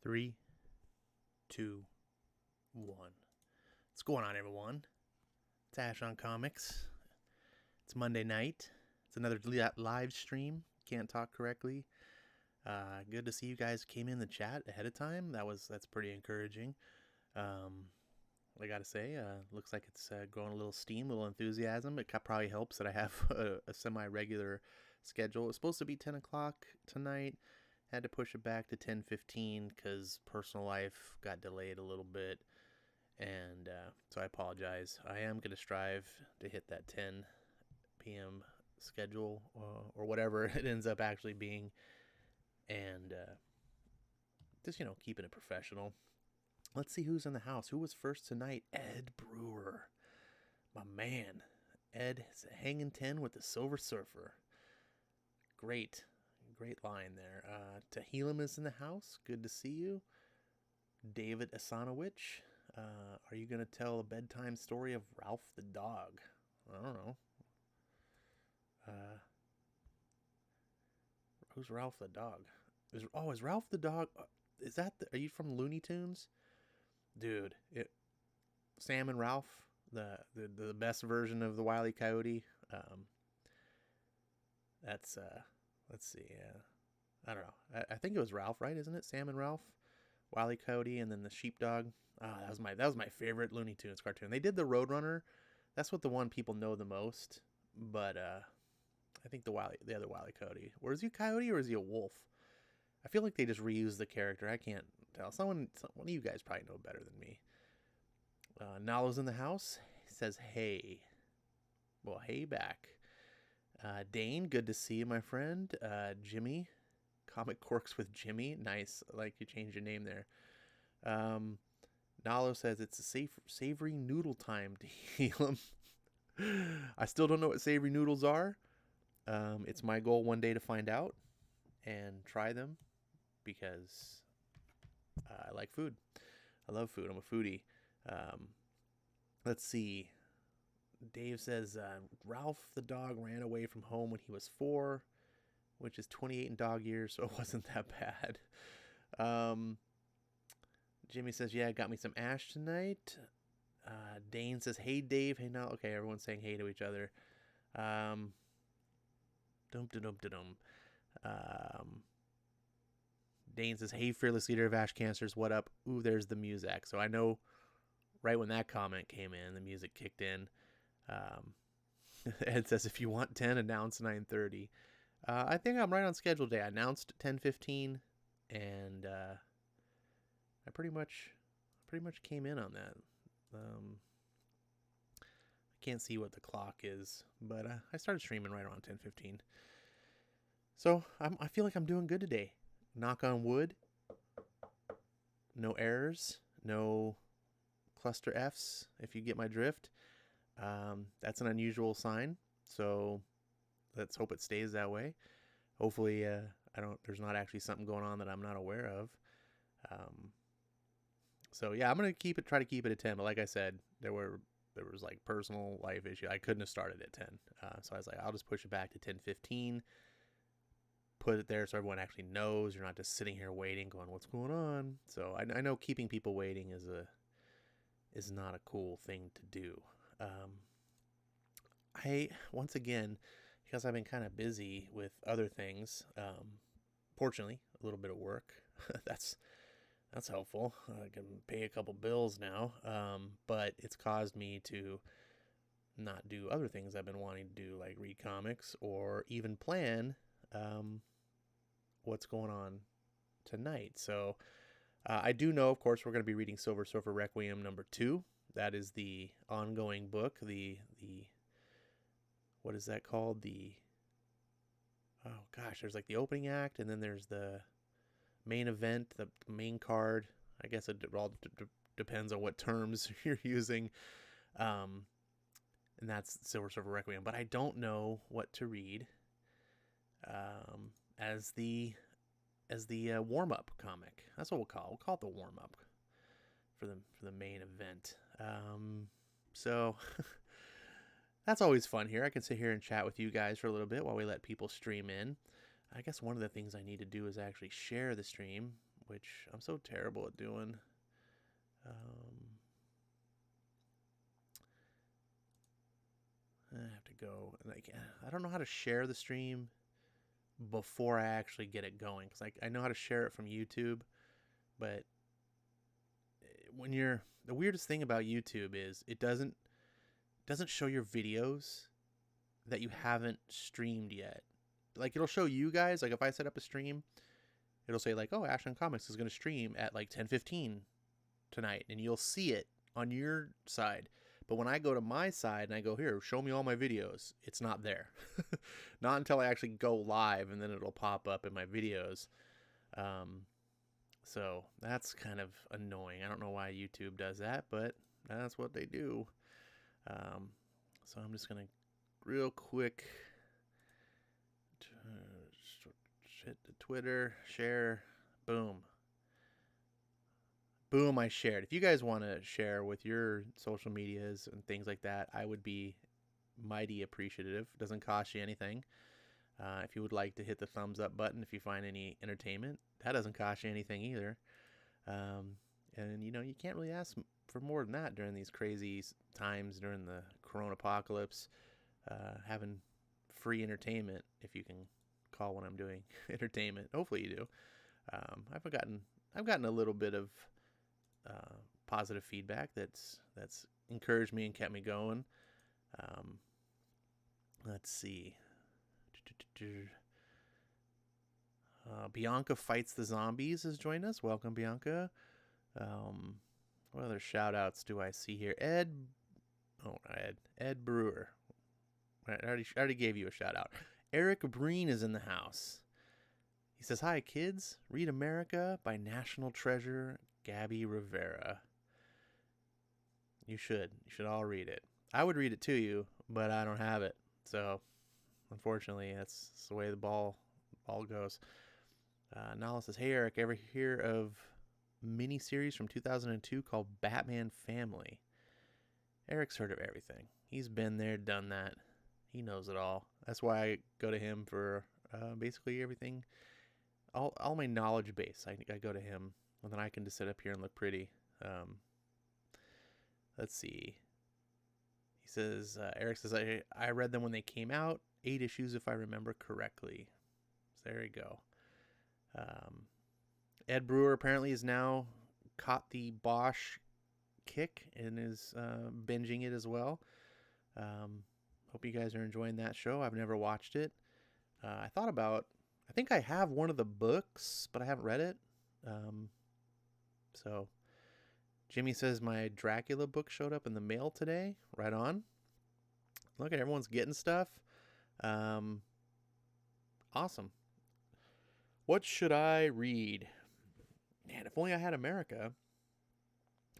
Three, two, one. What's going on, everyone? It's Ash on Comics. It's Monday night. It's another live stream. Can't talk correctly. Good to see you guys came in the chat ahead of time. That's pretty encouraging. I gotta say, looks like it's growing a little steam, a little enthusiasm. It probably helps that I have a semi-regular schedule. It's supposed to be 10 o'clock tonight. Had to push it back to 10:15 because personal life got delayed a little bit. And so I apologize. I am going to strive to hit that 10 p.m. schedule or whatever it ends up actually being. And just, keeping it professional. Let's see who's in the house. Who was first tonight? Ed Brewer. My man. Ed is hanging 10 with the Silver Surfer. Great line there. Tahilim is in the house. Good to see you. David Asanowicz. Are you going to tell a bedtime story of Ralph the dog? I don't know. Who's Ralph the dog? Is Ralph the dog? Are you from Looney Tunes? Dude, Sam and Ralph, the best version of the Wile E. Coyote. Let's see. I don't know. I think it was Ralph, right? Isn't it? Sam and Ralph, Wile E. Coyote, and then the sheepdog. That was my favorite Looney Tunes cartoon. They did the Roadrunner. That's what the one people know the most. But I think the other Wile E. Coyote. Or is he a coyote or is he a wolf? I feel like they just reused the character. I can't tell. One of you guys probably know better than me. Nalo's in the house. He says, hey. Well, hey back. Dane, good to see you, my friend. Jimmy, Comic Quirks with Jimmy. Nice. Like you changed your name there. Nalo says it's a savory noodle time to heal him. I still don't know what savory noodles are. It's my goal one day to find out and try them because I like food. I love food. I'm a foodie. Let's see. Dave says Ralph the dog ran away from home when he was 4, which is 28 in dog years, so it wasn't that bad. Jimmy says, yeah, got me some ash tonight. Dane says, hey, Dave. Hey, now. Okay, everyone's saying hey to each other. Dane says, hey, fearless leader of Ash Cancers, what up? Ooh, there's the music. So I know right when that comment came in, the music kicked in. Ed says, if you want 10, announce 9:30. I think I'm right on schedule today. I announced 10:15, and I pretty much came in on that. I can't see what the clock is, but I started streaming right around 10:15. So I feel like I'm doing good today. Knock on wood. No errors. No cluster Fs, if you get my drift. That's an unusual sign, so let's hope it stays that way. Hopefully, there's not actually something going on that I'm not aware of. So yeah, I'm gonna try to keep it at 10. But like I said, there was like personal life issue. I couldn't have started at 10, so I was like, I'll just push it back to 10:15. Put it there so everyone actually knows. You're not just sitting here waiting, going, "What's going on?" So I know keeping people waiting is not a cool thing to do. Once again, because I've been kind of busy with other things, fortunately, a little bit of work. That's helpful. I can pay a couple bills now, but it's caused me to not do other things I've been wanting to do, like read comics or even plan what's going on tonight. So I do know, of course, we're going to be reading Silver Surfer Requiem #2. That is the ongoing book. The what is that called? There's like the opening act, and then there's the main event, the main card. I guess it all depends on what terms you're using. And that's Silver Surfer Requiem. But I don't know what to read as the warm-up comic. That's what we'll call it. We'll call it the warm-up for the main event. So that's always fun here. I can sit here and chat with you guys for a little bit while we let people stream in. I guess one of the things I need to do is actually share the stream which I'm so terrible at doing. I have to go. Like, I don't know how to share the stream before I actually get it going, because I know how to share it from YouTube, but when you're the weirdest thing about YouTube is it doesn't show your videos that you haven't streamed yet. Like, it'll show you guys, like if I set up a stream, it'll say like, oh, Ash on Comics is going to stream at like 10:15 tonight, and you'll see it on your side. But when I go to my side and I go, here, show me all my videos, it's not there. Not until I actually go live, and then it'll pop up in my videos. So that's kind of annoying. I don't know why YouTube does that, but that's what they do. So I'm just going to real quick hit the Twitter, share, boom. Boom, I shared. If you guys want to share with your social medias and things like that, I would be mighty appreciative. It doesn't cost you anything. If you would like to hit the thumbs up button if you find any entertainment, that doesn't cost you anything either. And, you know, you can't really ask for more than that during these crazy times during the corona apocalypse. Having free entertainment, if you can call what I'm doing entertainment. Hopefully you do. I've gotten a little bit of positive feedback that's encouraged me and kept me going. Let's see. Bianca Fights the Zombies has joined us. Welcome, Bianca. What other shout outs do I see here? Ed Brewer. I already gave you a shout out. Eric Breen is in the house. He says, hi, kids. Read America by National Treasure Gabby Rivera. You should. You should all read it. I would read it to you, but I don't have it. So, unfortunately, that's the way the ball goes. Nala says, hey, Eric, ever hear of miniseries from 2002 called Batman Family? Eric's heard of everything. He's been there, done that. He knows it all. That's why I go to him for basically everything. All my knowledge base, I go to him, and then I can just sit up here and look pretty. Let's see. He says, Eric says, I read them when they came out. 8 issues, if I remember correctly. So there you go. Ed Brewer apparently has now caught the Bosch kick and is binging it as well. Hope you guys are enjoying that show. I've never watched it. I think I have one of the books, but I haven't read it. So Jimmy says my Dracula book showed up in the mail today. Right on. Look at everyone's getting stuff. Awesome. What should I read? Man, if only I had America,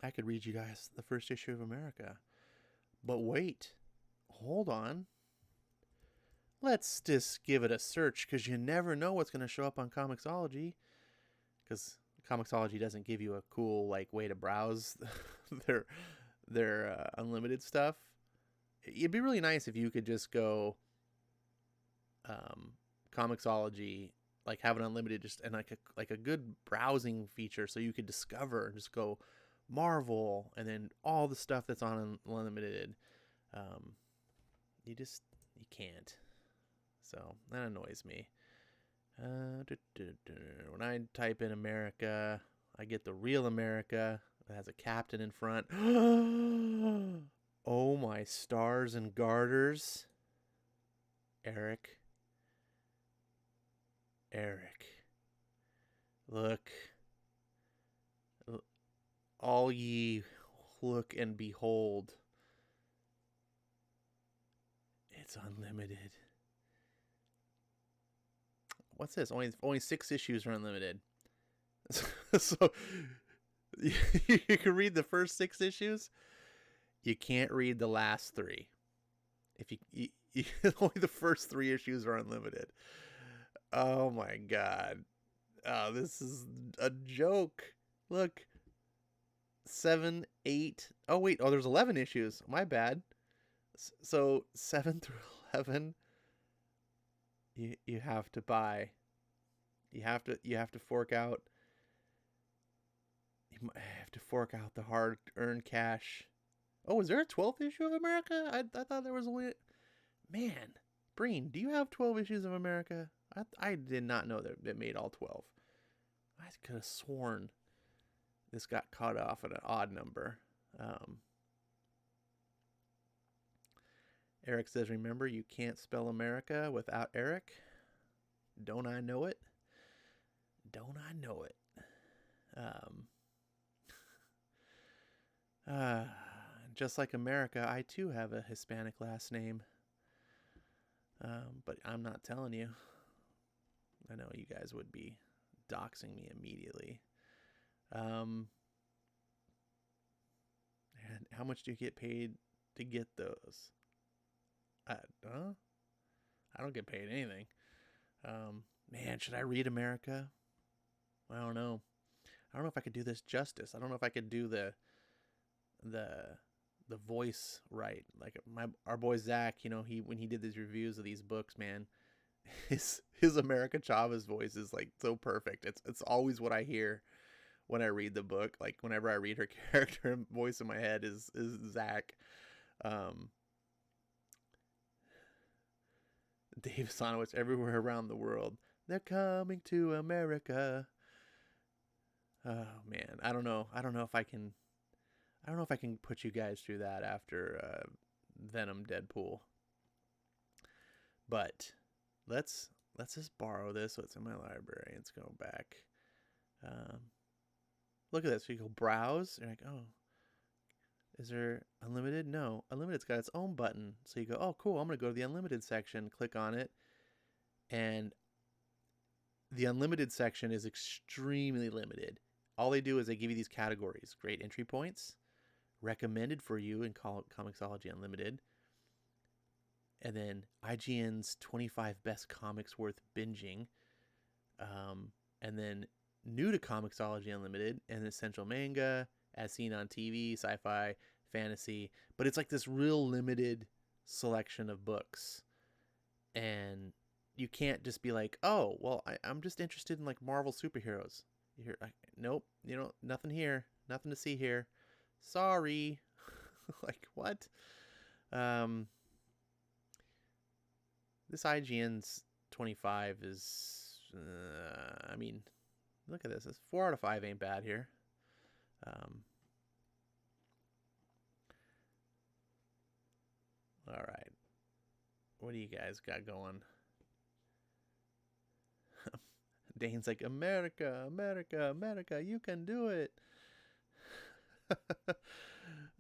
I could read you guys the first issue of America. But wait, hold on. Let's just give it a search, because you never know what's going to show up on Comixology. Because Comixology doesn't give you a cool way to browse their unlimited stuff. It'd be really nice if you could just go Comixology, have an unlimited, just and like a good browsing feature, so you could discover and just go Marvel and then all the stuff that's on unlimited. You can't. So that annoys me. When I type in America, I get the real America. It has a captain in front. Oh my stars and garters. Eric. Look. All ye look and behold. It's unlimited. What's this? Only 6 issues are unlimited. So you can read the first 6 issues. You can't read the last 3. If you only the first 3 issues are unlimited. Oh my god. Oh, this is a joke. Look. 7, 8. Oh wait, there's 11 issues. My bad. So 7 through 11 you have to buy. You have to fork out might have to fork out the hard-earned cash. Oh, is there a 12th issue of America? I thought there was only... Man, Breen, do you have 12 issues of America? I did not know that it made all 12. I could have sworn this got cut off at an odd number. Eric says, remember, you can't spell America without Eric. Don't I know it? Don't I know it? Just like America, I too have a Hispanic last name. But I'm not telling you. I know you guys would be doxing me immediately. And how much do you get paid to get those? I don't get paid anything. Man, should I read America? I don't know. I don't know if I could do this justice. I don't know if I could do the voice right. Like our boy Zach, you know, when he did these reviews of these books, man, his America Chavez voice is like so perfect. It's always what I hear when I read the book. Like whenever I read her character voice in my head is Zach. Dave Sonowitz, everywhere around the world, they're coming to America. Oh man, I don't know if I can put you guys through that after Venom Deadpool. But let's just borrow this. So it's in my library. Let's go back. Look at this. So you go browse. You're like, oh, is there unlimited? No, unlimited's got its own button. So you go, oh, cool. I'm gonna go to the unlimited section. Click on it, and the unlimited section is extremely limited. All they do is they give you these categories: great entry points, recommended for you in Comixology Unlimited, and then IGN's 25 best comics worth binging, and then new to Comixology Unlimited and essential manga as seen on TV, sci-fi, fantasy. But it's like this real limited selection of books, and you can't just be like, oh, well, I'm just interested in like Marvel superheroes. Nope, nothing here, nothing to see here. Sorry. Like what? This IGN's 25 is, I mean, look at this. It's 4 out of 5 ain't bad here. All right. What do you guys got going? Dane's like, America, America, America, you can do it.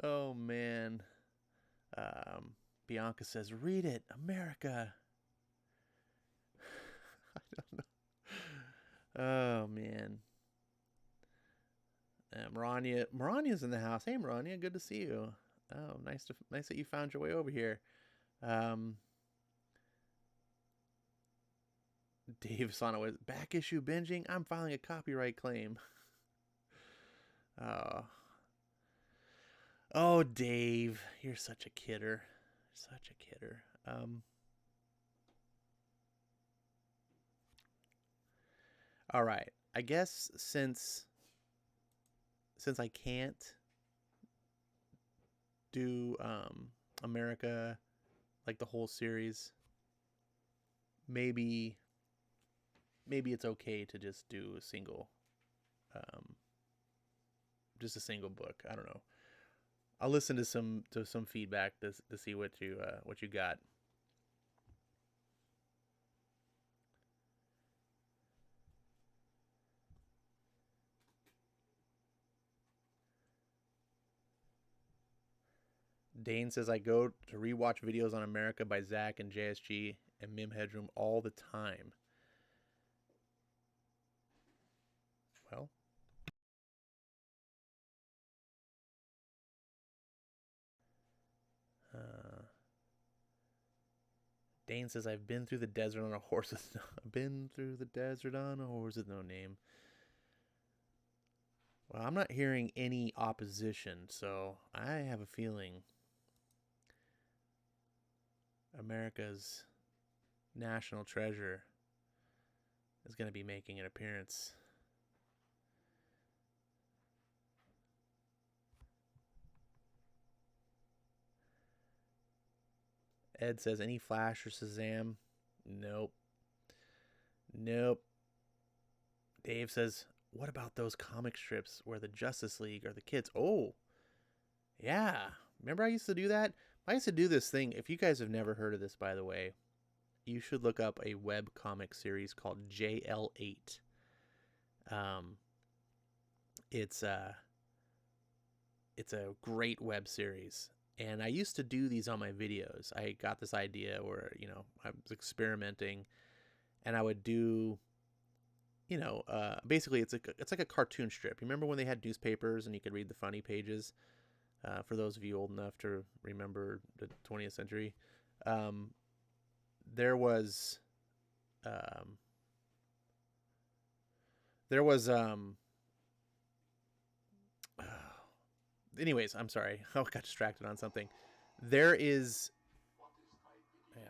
Oh, man. Bianca says, read it, America. I don't know. Oh, man. Marania's in the house. Hey, Marania, good to see you. Oh, nice that you found your way over here. Dave Sonowitz, back issue binging. I'm filing a copyright claim. Oh, Dave, you're such a kidder. Such a kidder. All right. I guess since I can't do America, like the whole series, maybe it's okay to just do a single book. I don't know. I'll listen to some feedback to see what you got. Dane says, I go to rewatch videos on America by Zach and JSG and Mim Headroom all the time. Well, Dane says, I've been through the desert on a horse with no name. Well, I'm not hearing any opposition, so I have a feeling America's national treasure is going to be making an appearance. Ed says, any Flash or Shazam? Nope. Nope. Dave says, what about those comic strips where the Justice League are the kids? Oh, yeah. Remember I used to do that? I used to do this thing. If you guys have never heard of this, by the way, you should look up a web comic series called JL8. Um, it's a great web series, and I used to do these on my videos. I got this idea where I was experimenting, and I would do basically it's like a cartoon strip. You remember when they had newspapers and you could read the funny pages? For those of you old enough to remember the 20th century, there was um, there was anyways, I'm sorry. I got distracted on something. There is yeah.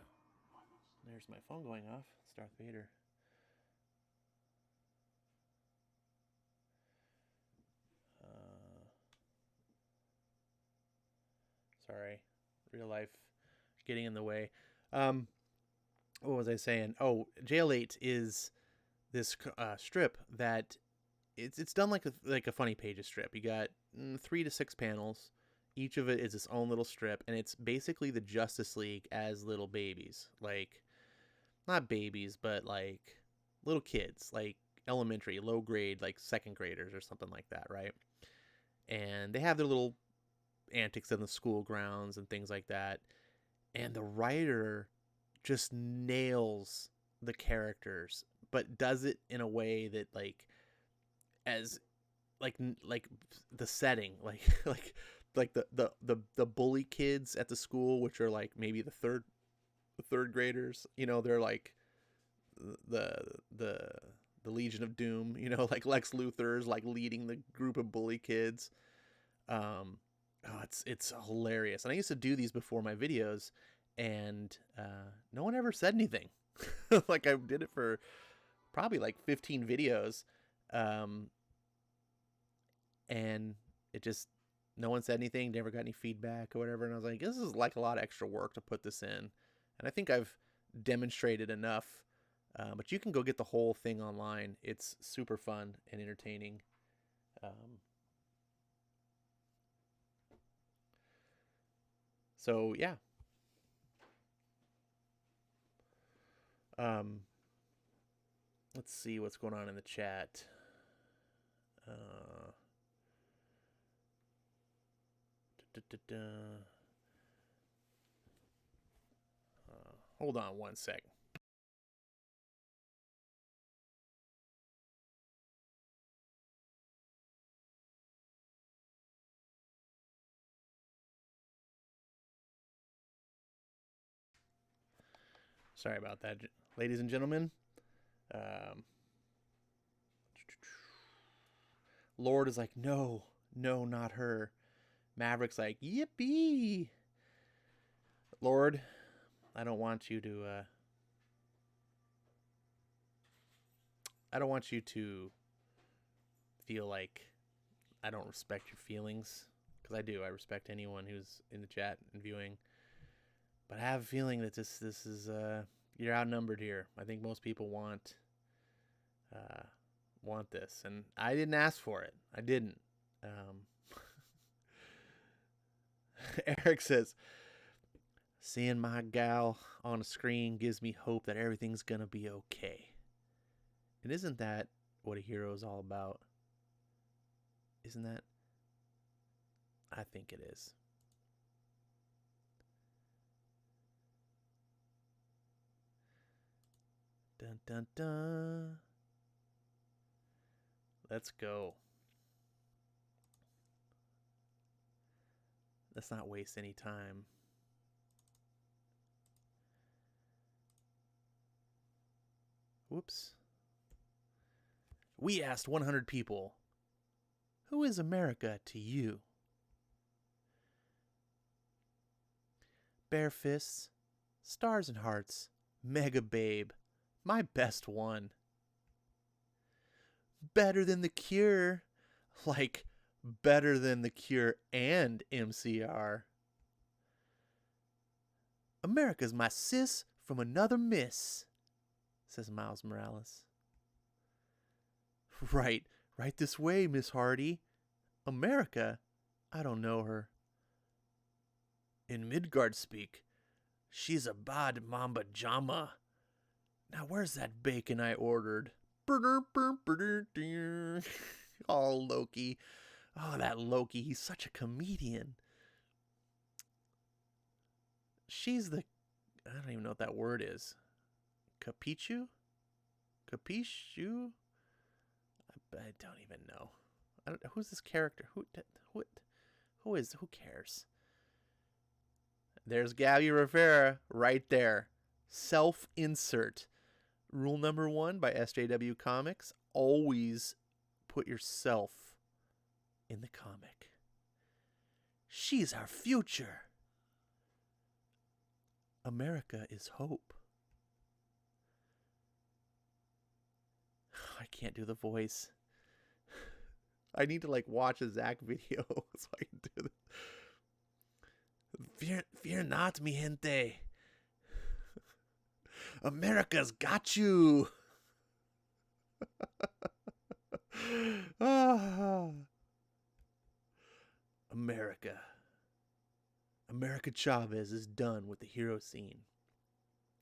There's my phone going off. It's Darth Vader. Sorry. Real life getting in the way. What was I saying? Oh, JL8 is this strip that it's done like a funny pages strip. You got 3 to 6 panels. Each of it is its own little strip, and it's basically the Justice League as little babies. Like, not babies, but like little kids, like elementary, low grade, like second graders or something like that, right? And they have their little antics in the school grounds and things like that. And the writer just nails the characters, but does it in a way that as like the setting, like the bully kids at the school, which are like maybe the third graders. They're like the the the Legion of Doom. Like Lex Luthor's like leading the group of bully kids. It's hilarious, and I used to do these before my videos, and no one ever said anything. Like I did it for probably like 15 videos, and it just no one said anything, never got any feedback or whatever. And I was like, this is like a lot of extra work to put this in, and I think I've demonstrated enough. But you can go get the whole thing online. It's super fun and entertaining. So yeah. Um, let's see what's going on in the chat. Hold on one sec. Sorry about that, ladies and gentlemen. Um, Lord is like, no, not her. Maverick's like, yippee. Lord, I don't want you to. I don't want you to feel like I don't respect your feelings, because I do. I respect anyone who's in the chat and viewing. But I have a feeling that this is you're outnumbered here. I think most people want this, and I didn't ask for it. I didn't. Eric says, seeing my gal on a screen gives me hope that everything's gonna be okay. And isn't that what a hero is all about? Isn't that? I think it is. Dun dun dun. Let's go. Let's not waste any time. Whoops. We asked 100 people, who is America to you? Bare fists, stars and hearts, mega babe, my best one. Better than the Cure. Like, better than the Cure and MCR. America's my sis from another miss, says Miles Morales. Right this way, Miss Hardy. America? I don't know her. In Midgard speak, she's a bad mamba jama. Now where's that bacon I ordered? Oh, Loki. Oh, that Loki. He's such a comedian. She's the... I don't even know what that word is. Capichu? Capichu? I don't even know. Who's this character? Who cares? There's Gabby Rivera right there. Self-insert. Rule number 1 by SJW Comics. Always put yourself in the comic. She's our future. America is hope. I can't do the voice. I need to watch a Zach video so I can do this. Fear not, mi gente. America's got you. America. America Chavez is done with the hero scene.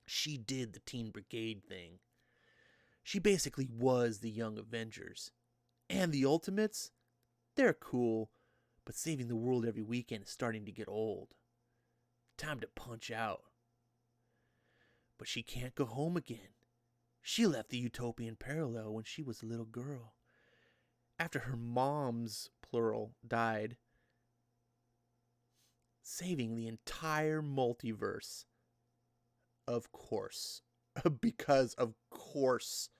She did the Teen Brigade thing. She basically was the Young Avengers. And the Ultimates, they're cool, but saving the world every weekend is starting to get old. Time to punch out. But she can't go home again. She left the Utopian Parallel when she was a little girl. After her moms, plural, died, saving the entire multiverse. Of course. Because of course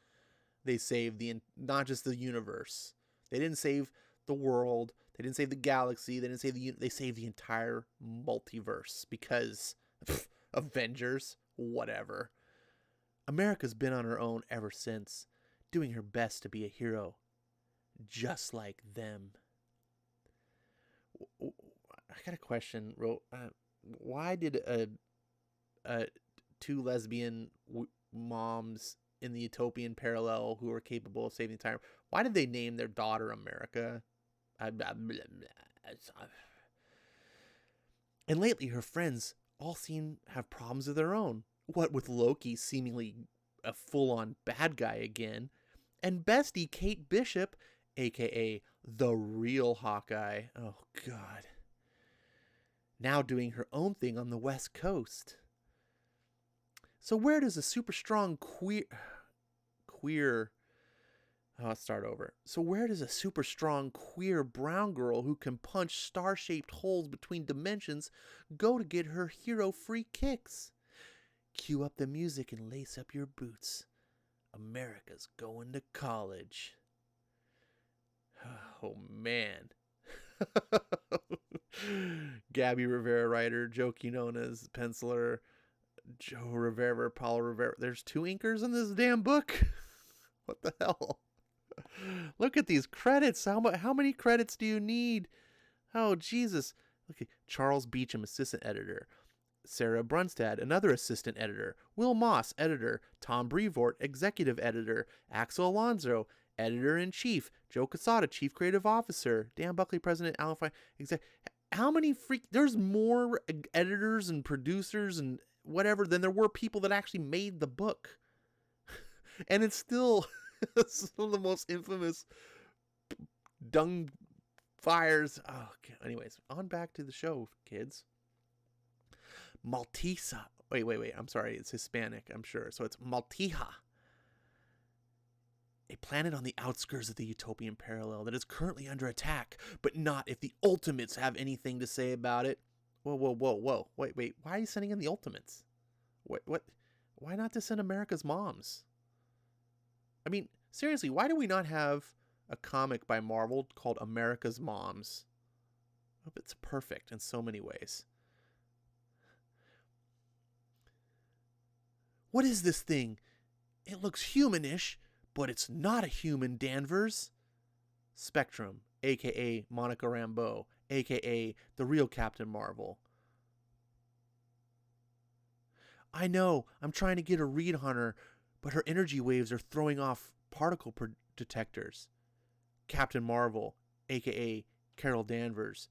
they saved not just the universe. They didn't save the world. They didn't save the galaxy. They didn't save they saved the entire multiverse because Avengers, whatever. America's been on her own ever since, doing her best to be a hero, just like them. I got a question. Why did two lesbian moms in the Utopian Parallel who were capable of saving the entire... Why did they name their daughter America? And lately her friends all seem to have problems of their own. What with Loki seemingly a full-on bad guy again, and bestie Kate Bishop, aka the real Hawkeye, oh god, now doing her own thing on the West Coast. So where does a super strong let's start over. So where does a super strong queer brown girl who can punch star-shaped holes between dimensions go to get her hero-free kicks? Cue up the music and lace up your boots. America's going to college. Oh, man. Gabby Rivera writer, Joe Quinones penciler, Joe Rivera, Paulo Rivera. There's 2 inkers in this damn book. What the hell? Look at these credits. How many credits do you need? Oh, Jesus. Look at Charles Beecham, assistant editor. Sarah Brunstad, another assistant editor. Will Moss, editor. Tom Brevoort, executive editor. Axel Alonso, editor-in-chief. Joe Quesada, chief creative officer. Dan Buckley, president. Alan Fine, how many there's more editors and producers and whatever than there were people that actually made the book. And it's still some of the most infamous dung fires. Oh, okay. Anyways, on back to the show, kids. Maltesa. Wait. I'm sorry. It's Hispanic, I'm sure. So it's Maltija. A planet on the outskirts of the Utopian Parallel that is currently under attack, but not if the Ultimates have anything to say about it. Whoa. Wait. Why are you sending in the Ultimates? What? Why not to send America's moms? I mean, seriously, why do we not have a comic by Marvel called America's Moms? It's perfect in so many ways. What is this thing? It looks humanish, but it's not a human, Danvers. Spectrum, a.k.a. Monica Rambeau, a.k.a. the real Captain Marvel. I know, I'm trying to get a read on her, but her energy waves are throwing off particle detectors. Captain Marvel, aka Carol Danvers.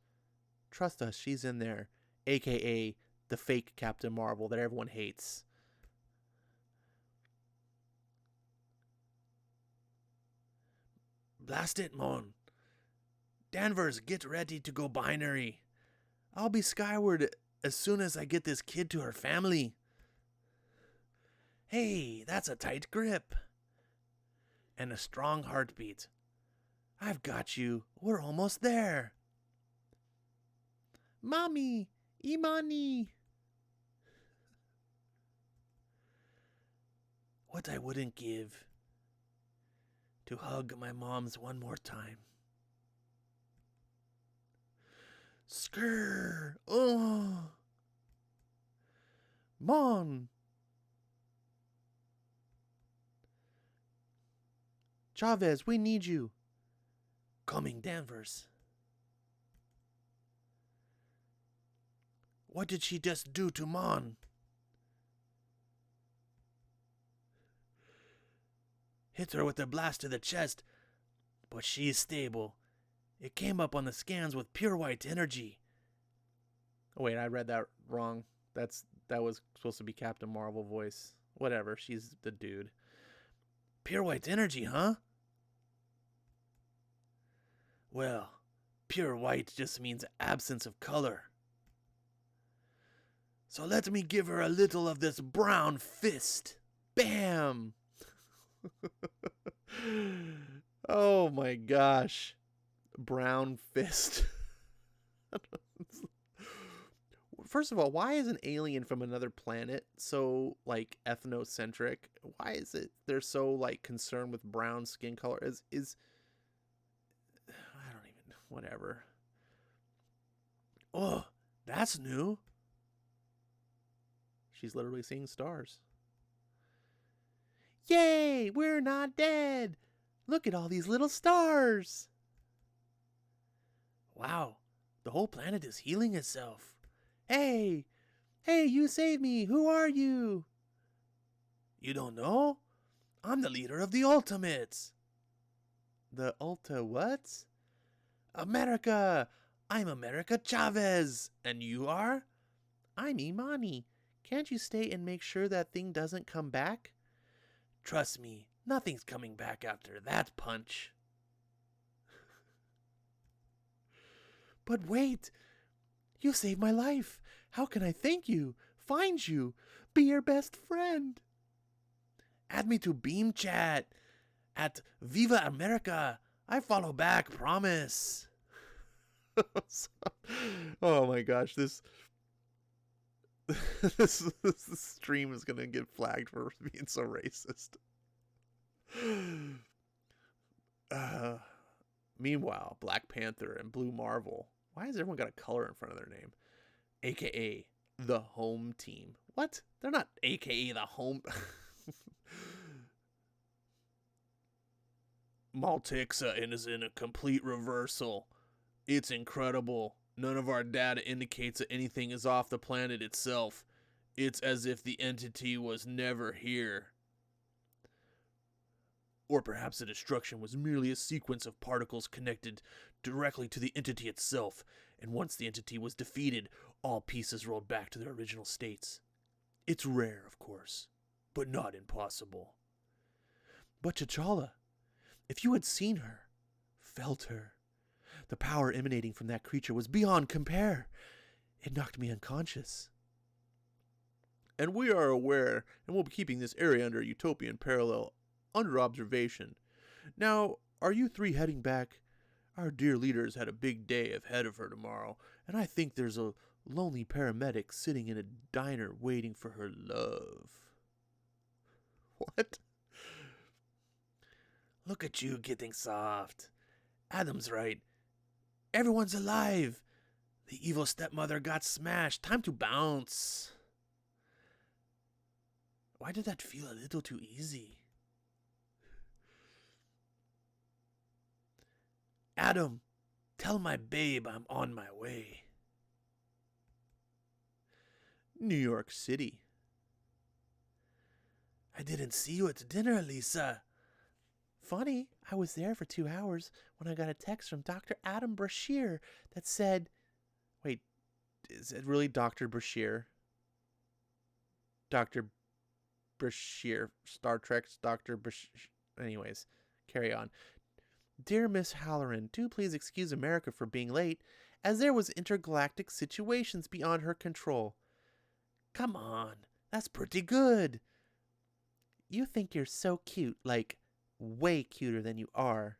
Trust us, she's in there, aka the fake Captain Marvel that everyone hates. Blast it, Mon. Danvers, get ready to go binary. I'll be skyward as soon as I get this kid to her family. Hey, that's a tight grip. And a strong heartbeat. I've got you. We're almost there. Mommy, Imani. What I wouldn't give to hug my mom's one more time. Skrrr. Oh. Mon. Chavez, we need you. Coming, Danvers. What did she just do to Mon? Hit her with a blast to the chest, but she's stable. It came up on the scans with pure white energy. Oh wait, I read that wrong. That was supposed to be Captain Marvel voice. Whatever, she's the dude. Pure white energy, huh? Well, pure white just means absence of color. So let me give her a little of this brown fist. Bam! Oh my gosh. Brown fist. First of all, why is an alien from another planet so like ethnocentric? Why is it they're so like concerned with brown skin color? Is I don't even whatever. Oh, that's new. She's literally seeing stars. Yay, we're not dead. Look at all these little stars. Wow, the whole planet is healing itself. Hey, you saved me. Who are you? You don't know? I'm the leader of the Ultimates. The Ulta what? America. I'm America Chavez. And you are? I'm Imani. Can't you stay and make sure that thing doesn't come back? Trust me, nothing's coming back after that punch. But wait, you saved my life. How can I thank you, find you, be your best friend? Add me to Beam Chat at Viva America. I follow back, promise. Oh my gosh, this stream is gonna get flagged for being so racist. Meanwhile, Black Panther and Blue Marvel. Why has everyone got a color in front of their name? AKA the home team. What? They're not AKA the home. Maltexa is in a complete reversal. It's incredible. None of our data indicates that anything is off the planet itself. It's as if the entity was never here. Or perhaps the destruction was merely a sequence of particles connected directly to the entity itself, and once the entity was defeated, all pieces rolled back to their original states. It's rare, of course, but not impossible. But T'Challa, if you had seen her, felt her, the power emanating from that creature was beyond compare. It knocked me unconscious. And we are aware, and we'll be keeping this area under Utopian parallel under observation. Now, are you three heading back? Our dear leader's had a big day ahead of her tomorrow, and I think there's a lonely paramedic sitting in a diner waiting for her love. What? Look at you getting soft. Adam's right. Everyone's alive. The evil stepmother got smashed. Time to bounce. Why did that feel a little too easy? Adam, tell my babe I'm on my way. New York City. I didn't see you at dinner, Lisa. Funny, I was there for 2 hours when I got a text from Dr. Adam Brashear that said, wait, is it really Dr. Brashear? Dr. Brashear, Star Trek's Dr. Brashear. Anyways, carry on. Dear Miss Halloran, do please excuse America for being late, as there was intergalactic situations beyond her control. Come on, that's pretty good. You think you're so cute, like, way cuter than you are.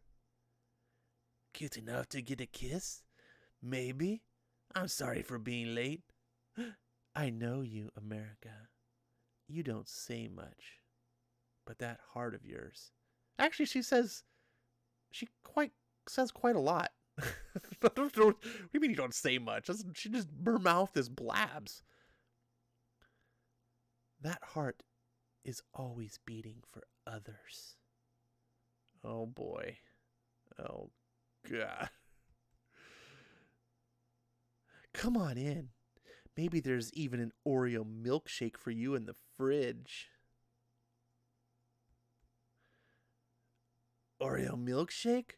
Cute enough to get a kiss? Maybe. I'm sorry for being late. I know you, America. You don't say much. But that heart of yours. Actually, she says quite a lot. What do you mean you don't say much? She just, her mouth is blabs. That heart is always beating for others. Oh boy. Oh God. Come on in. Maybe there's even an Oreo milkshake for you in the fridge. Oreo milkshake?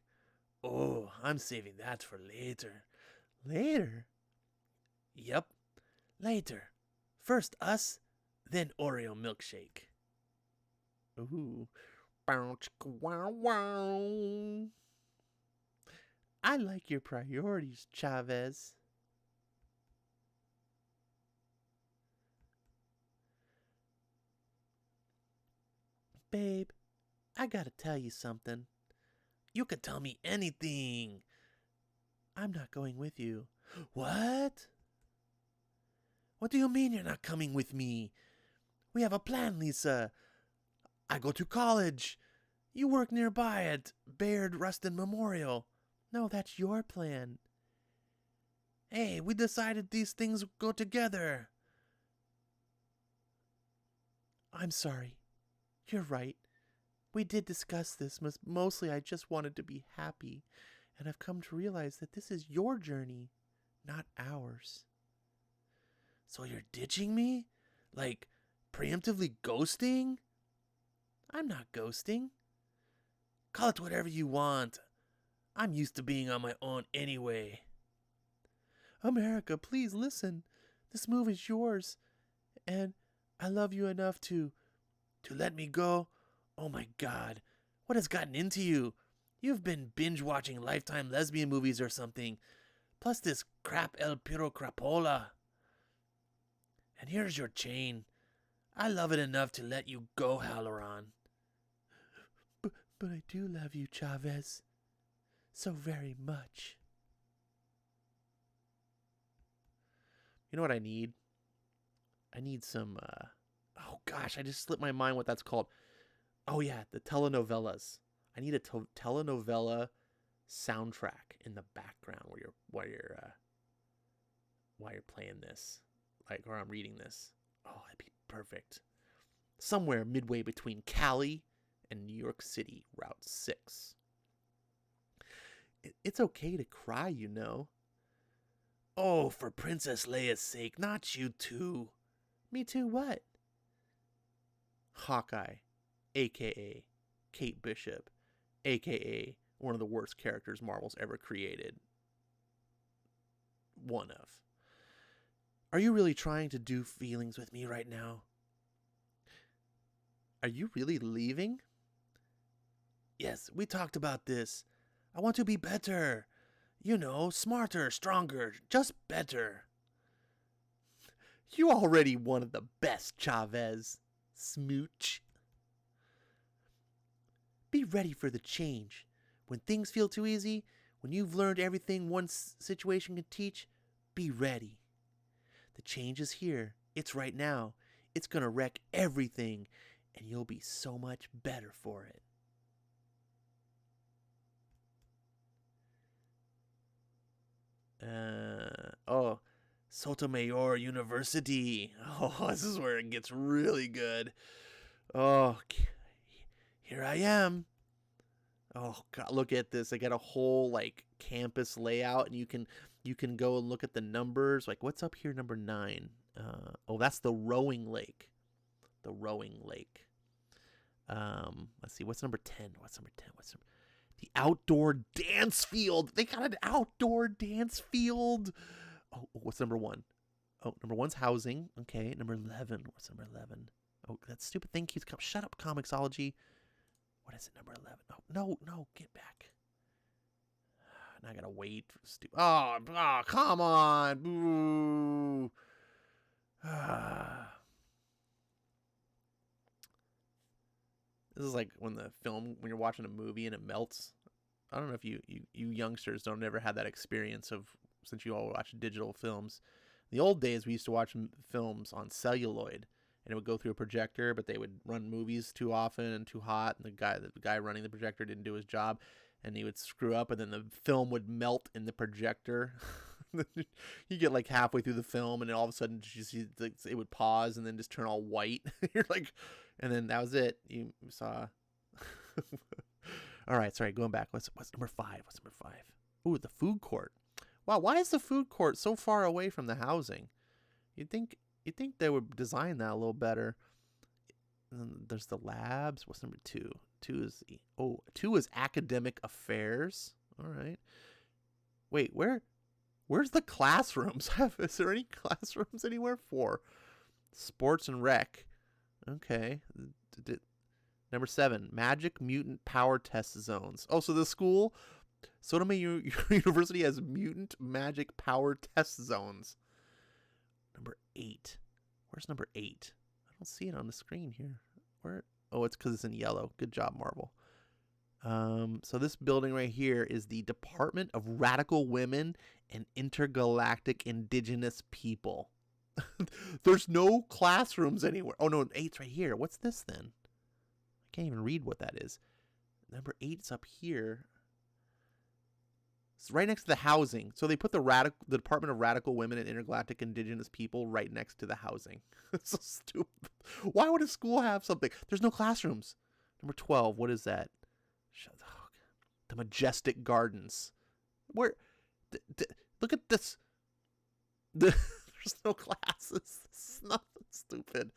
Oh, I'm saving that for later. Later? Yep, later. First us, then Oreo milkshake. Ooh. Wow, wow. I like your priorities, Chavez. Babe, I gotta tell you something. You can tell me anything. I'm not going with you. What? What do you mean you're not coming with me? We have a plan, Lisa. I go to college. You work nearby at Baird Rustin Memorial. No, that's your plan. Hey, we decided these things go together. I'm sorry. You're right. We did discuss this. Mostly I just wanted to be happy. And I've come to realize that this is your journey, not ours. So you're ditching me? Like, preemptively ghosting? I'm not ghosting. Call it whatever you want. I'm used to being on my own anyway. America, please listen. This move is yours. And I love you enough to let me go. Oh my God. What has gotten into you? You've been binge watching Lifetime lesbian movies or something. Plus this crap El Puro Crapola. And here's your chain. I love it enough to let you go, Halloran. But I do love you, Chavez. So very much. You know what I need? I need some, oh gosh, I just slipped my mind what that's called. Oh yeah, the telenovelas. I need a telenovela soundtrack in the background while you're playing this, like, or I'm reading this. Oh, it'd be perfect. Somewhere midway between Cali and New York City, Route 6. It's okay to cry, you know. Oh, for Princess Leia's sake, not you too. Me too what? Hawkeye, a.k.a. Kate Bishop, a.k.a. one of the worst characters Marvel's ever created. One of. Are you really trying to do feelings with me right now? Are you really leaving? Yes, we talked about this. I want to be better. You know, smarter, stronger, just better. You already one of the best, Chavez. Smooch. Be ready for the change. When things feel too easy, when you've learned everything one situation can teach, be ready. The change is here. It's right now. It's going to wreck everything, and you'll be so much better for it. Sotomayor University. Oh, this is where it gets really good. Oh, here I am. Oh God, look at this. I got a whole like campus layout, and you can go and look at the numbers. Like, what's up here, number 9? Oh, that's the rowing lake. The rowing lake. Let's see. What's number 10? The outdoor dance field. They got an outdoor dance field. Oh, what's number 1? Oh, number 1's housing. Okay, number 11. What's number 11? Oh, that stupid thing keeps coming. Shut up, Comixology. What is it, number 11? Oh, no, get back. Now I gotta wait for stupid. Oh, come on. Boo. This is like when you're watching a movie and it melts. I don't know if you youngsters don't ever have that experience of, since you all watch digital films. In the old days, we used to watch films on celluloid, and it would go through a projector, but they would run movies too often and too hot, and the guy running the projector didn't do his job, and he would screw up, and then the film would melt in the projector. You get like halfway through the film, and then all of a sudden you see it would pause and then just turn all white. You're like, and then that was it. You saw. All right, sorry, going back. What's number 5? What's number 5? Ooh, the food court. Wow, why is the food court so far away from the housing? You'd think they would design that a little better. And then there's the labs. What's number 2? 2 is academic affairs. All right. Wait, where's the classrooms? Is there any classrooms anywhere? 4. Sports and rec. Okay. Number 7, magic mutant power test zones. Oh, so the school, Sodome University has mutant magic power test zones. Number 8. Where's number 8? I don't see it on the screen here. Where? Oh, it's because it's in yellow. Good job, Marvel. So this building right here is the Department of Radical Women and Intergalactic Indigenous People. There's no classrooms anywhere. Oh, no, 8's right here. What's this then? I can't even read what that is. Number 8's up here. It's right next to the housing. So they put the Department of Radical Women and Intergalactic Indigenous People right next to the housing. It's so stupid. Why would a school have something? There's no classrooms. Number 12, what is that? The Majestic Gardens. Where? Look at this. There's no classes. This is nothing. Stupid.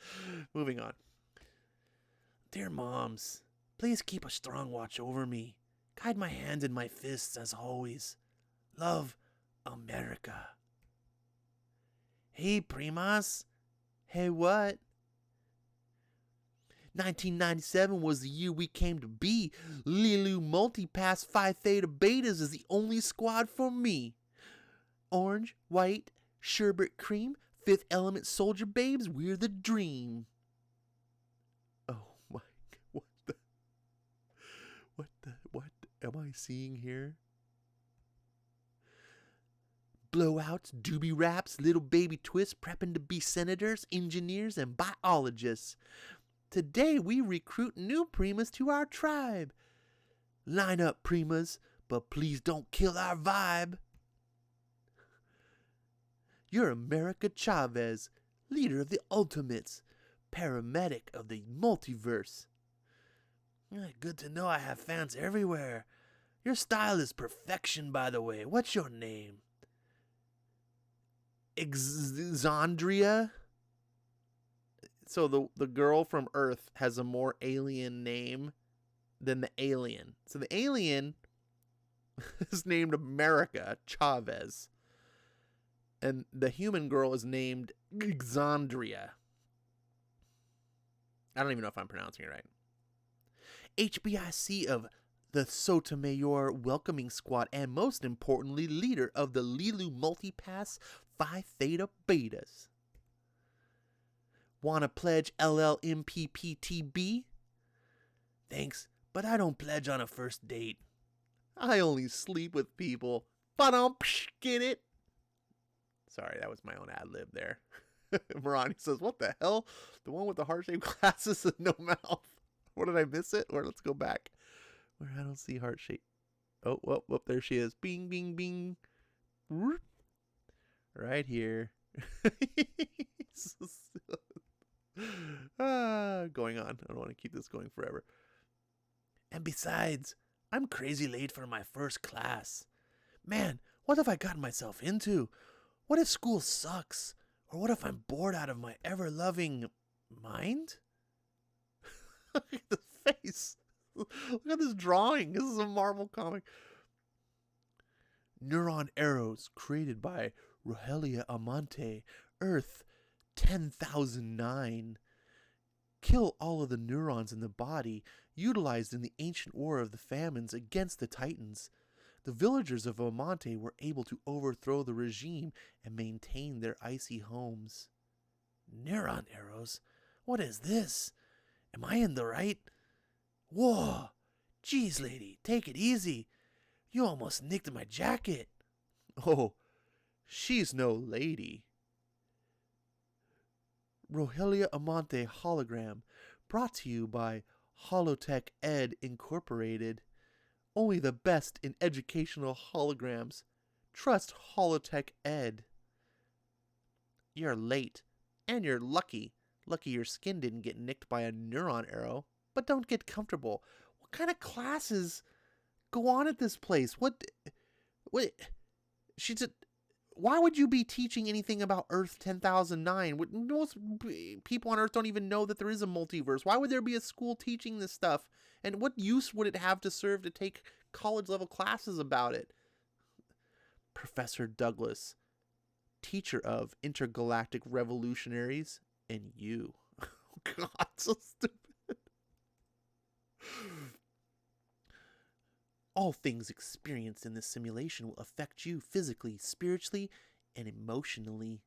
Moving on. Dear moms, please keep a strong watch over me. Guide my hand in my fists as always. Love, America. Hey, primas. Hey, what? 1997 was the year we came to be. Lilu Multipass Phi Theta Betas is the only squad for me. Orange, white, sherbet cream, Fifth Element soldier babes, we're the dream. Oh my, what am I seeing here? Blowouts, doobie raps, little baby twists, prepping to be senators, engineers, and biologists. Today we recruit new primas to our tribe. Line up, primas, but please don't kill our vibe. You're America Chavez, leader of the Ultimates, paramedic of the multiverse. Good to know I have fans everywhere. Your style is perfection, by the way. What's your name? Exandria? So the girl from Earth has a more alien name than the alien. So the alien is named America Chavez. And the human girl is named Exandria. I don't even know if I'm pronouncing it right. HBIC of the Sotomayor Welcoming Squad, and most importantly, leader of the Lilu Multipass Phi Theta Betas. Wanna pledge LLMPPTB? Thanks, but I don't pledge on a first date. I only sleep with people. Get it? Sorry, that was my own ad-lib there. Marani says, what the hell? The one with the heart-shaped glasses and no mouth. What, did I miss it? Or let's go back. Where I don't see heart-shaped. Oh, there she is. Bing, bing, bing. Right here. Going on. I don't want to keep this going forever. And besides, I'm crazy late for my first class. Man, what have I gotten myself into? What if school sucks? Or what if I'm bored out of my ever-loving mind? Look at the face. Look at this drawing. This is a Marvel comic. Neuron arrows created by Rogelia Amante, Earth 10,009. Kill all of the neurons in the body utilized in the ancient war of the famines against the Titans. The villagers of Amante were able to overthrow the regime and maintain their icy homes. Neuron arrows? What is this? Am I in the right? Whoa! Geez, lady, take it easy. You almost nicked my jacket. Oh, she's no lady. Rogelia Amante hologram, brought to you by Holotech Ed Incorporated. Only the best in educational holograms. Trust Holotech Ed. You're late, and you're lucky. Lucky your skin didn't get nicked by a neuron arrow. But don't get comfortable. What kind of classes go on at this place? What? She's a... Why would you be teaching anything about Earth 10,009? Most people on Earth don't even know that there is a multiverse. Why would there be a school teaching this stuff? And what use would it have to serve to take college-level classes about it? Professor Douglas, teacher of intergalactic revolutionaries, and you. Oh, God, so stupid. All things experienced in this simulation will affect you physically, spiritually, and emotionally.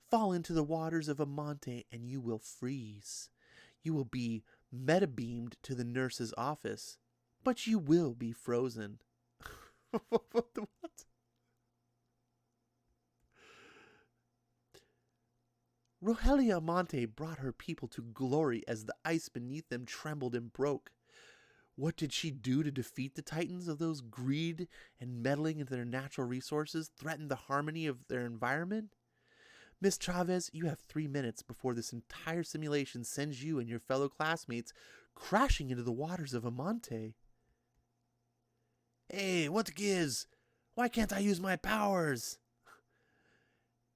Fall into the waters of Amante and you will freeze. You will be metabeamed to the nurse's office, but you will be frozen. What? Rogelia Amante brought her people to glory as the ice beneath them trembled and broke. What did she do to defeat the Titans of those greed and meddling into their natural resources threatened the harmony of their environment? Miss Chavez, you have 3 minutes before this entire simulation sends you and your fellow classmates crashing into the waters of Amante. Hey, what gives? Why can't I use my powers?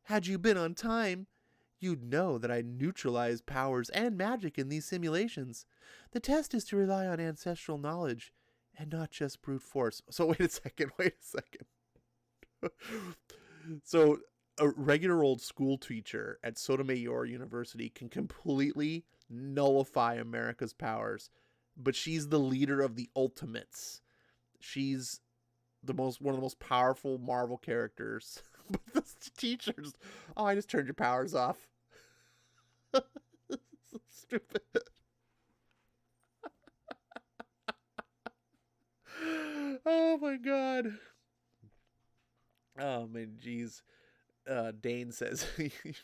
Had you been on time, you'd know that I neutralize powers and magic in these simulations. The test is to rely on ancestral knowledge and not just brute force. So wait a second. So a regular old school teacher at Sotomayor University can completely nullify America's powers, but she's the leader of the Ultimates. She's one of the most powerful Marvel characters. But this teacher's, oh, I just turned your powers off. So stupid. Oh my God. Oh man, geez. Dane says,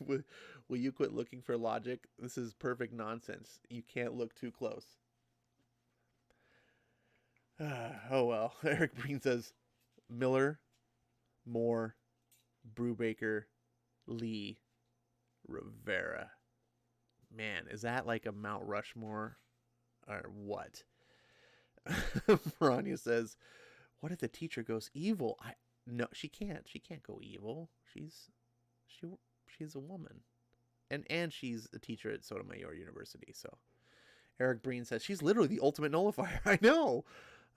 will you quit looking for logic? This is perfect nonsense. You can't look too close. Oh well. Eric Breen says, Miller, Moore, Brubaker, Lee, Rivera. Man, is that like a Mount Rushmore or what? Verania says, what if the teacher goes evil? No, she can't. She can't go evil. She's a woman. And she's a teacher at Sotomayor University, so Eric Breen says she's literally the ultimate nullifier. I know.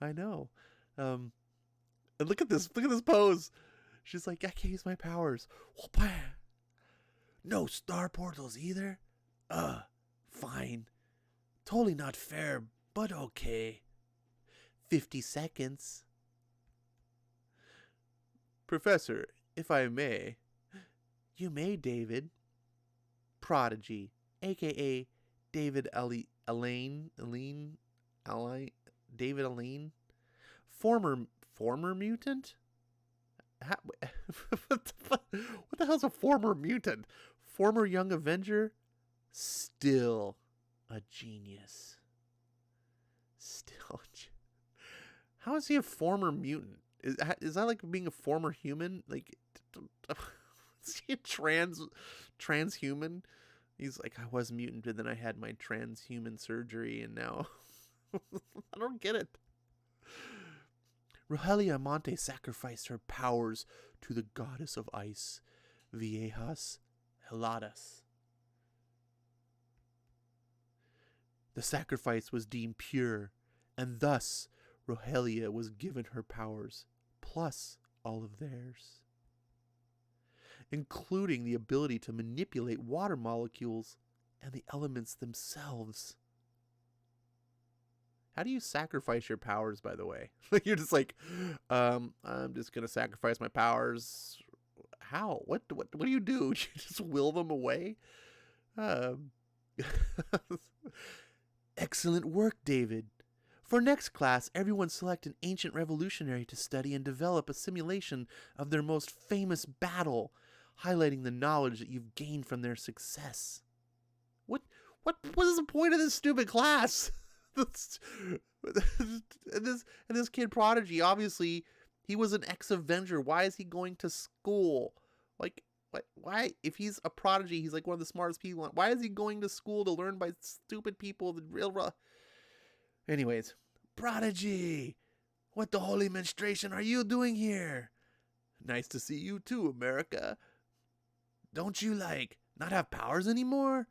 And look at this pose. She's like, I can't use my powers. No star portals either? Fine. Totally not fair, but okay. 50 seconds. Professor, if I may. You may, David. Prodigy, a.k.a. David Alain. David Alain? Former mutant? What the hell's a former mutant? Former Young Avenger? Still a genius. How is he a former mutant? Is that like being a former human? Like, is he a transhuman? He's like, I was mutant, and then I had my transhuman surgery, and now I don't get it. Rogelia Amante sacrificed her powers to the goddess of ice, Viejas Heladas. The sacrifice was deemed pure, and thus Rohelia was given her powers, plus all of theirs, including the ability to manipulate water molecules and the elements themselves. How do you sacrifice your powers, by the way? You're just like, I'm just going to sacrifice my powers. How? What do you do? You just will them away? Excellent work, David. For next class, everyone select an ancient revolutionary to study and develop a simulation of their most famous battle, highlighting the knowledge that you've gained from their success. What is the point of this stupid class? and this kid Prodigy, obviously, he was an ex-Avenger. Why is he going to school? Like, why? If he's a prodigy, he's like one of the smartest people. Why is he going to school to learn by stupid people? The real. Anyways, Prodigy, what the holy menstruation are you doing here? Nice to see you too, America. Don't you, not have powers anymore?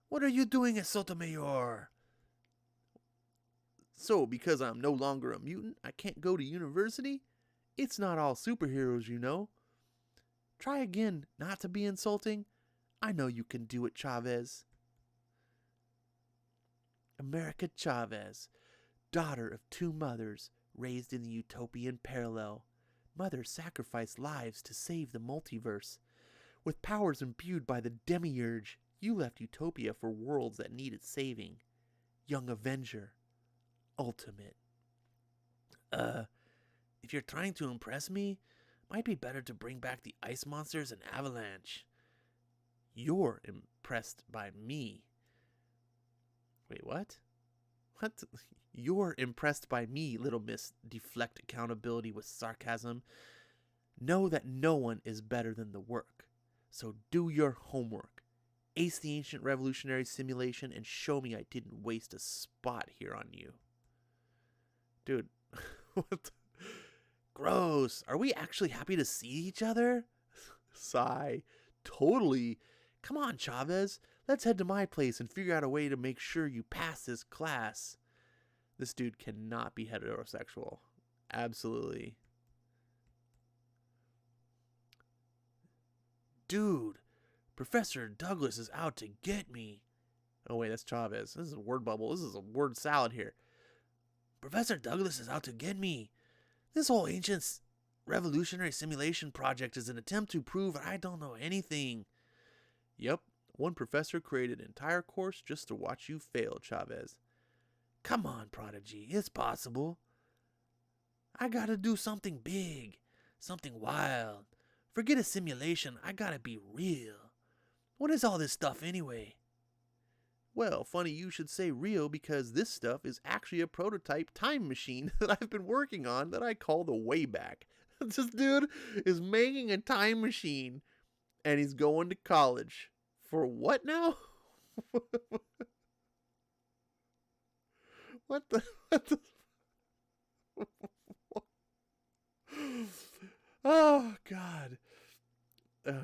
What are you doing at Sotomayor? So, because I'm no longer a mutant, I can't go to university? It's not all superheroes, you know. Try again, not to be insulting. I know you can do it, Chavez. America Chavez, daughter of two mothers, raised in the utopian parallel. Mother sacrificed lives to save the multiverse. With powers imbued by the demiurge, you left Utopia for worlds that needed saving. Young Avenger. Ultimate. If you're trying to impress me, might be better to bring back the ice monsters and Avalanche. You're impressed by me. Wait, what? What? You're impressed by me, Little Miss. Deflect accountability with sarcasm. Know that no one is better than the work. So do your homework. Ace the ancient revolutionary simulation and show me I didn't waste a spot here on you. Dude, what? Gross. Are we actually happy to see each other? Sigh. Totally. Come on, Chavez. Let's head to my place and figure out a way to make sure you pass this class. This dude cannot be heterosexual. Absolutely. Dude, Professor Douglas is out to get me. Oh, wait, that's Chavez. This is a word bubble. This is a word salad here. Professor Douglas is out to get me. This whole ancient revolutionary simulation project is an attempt to prove I don't know anything. Yep, one professor created an entire course just to watch you fail, Chavez. Come on, Prodigy, it's possible. I gotta do something big, something wild. Forget a simulation, I gotta be real. What is all this stuff anyway? Well, funny you should say real because this stuff is actually a prototype time machine that I've been working on that I call the Wayback. This dude is making a time machine and he's going to college. For what now? What the? Oh, God.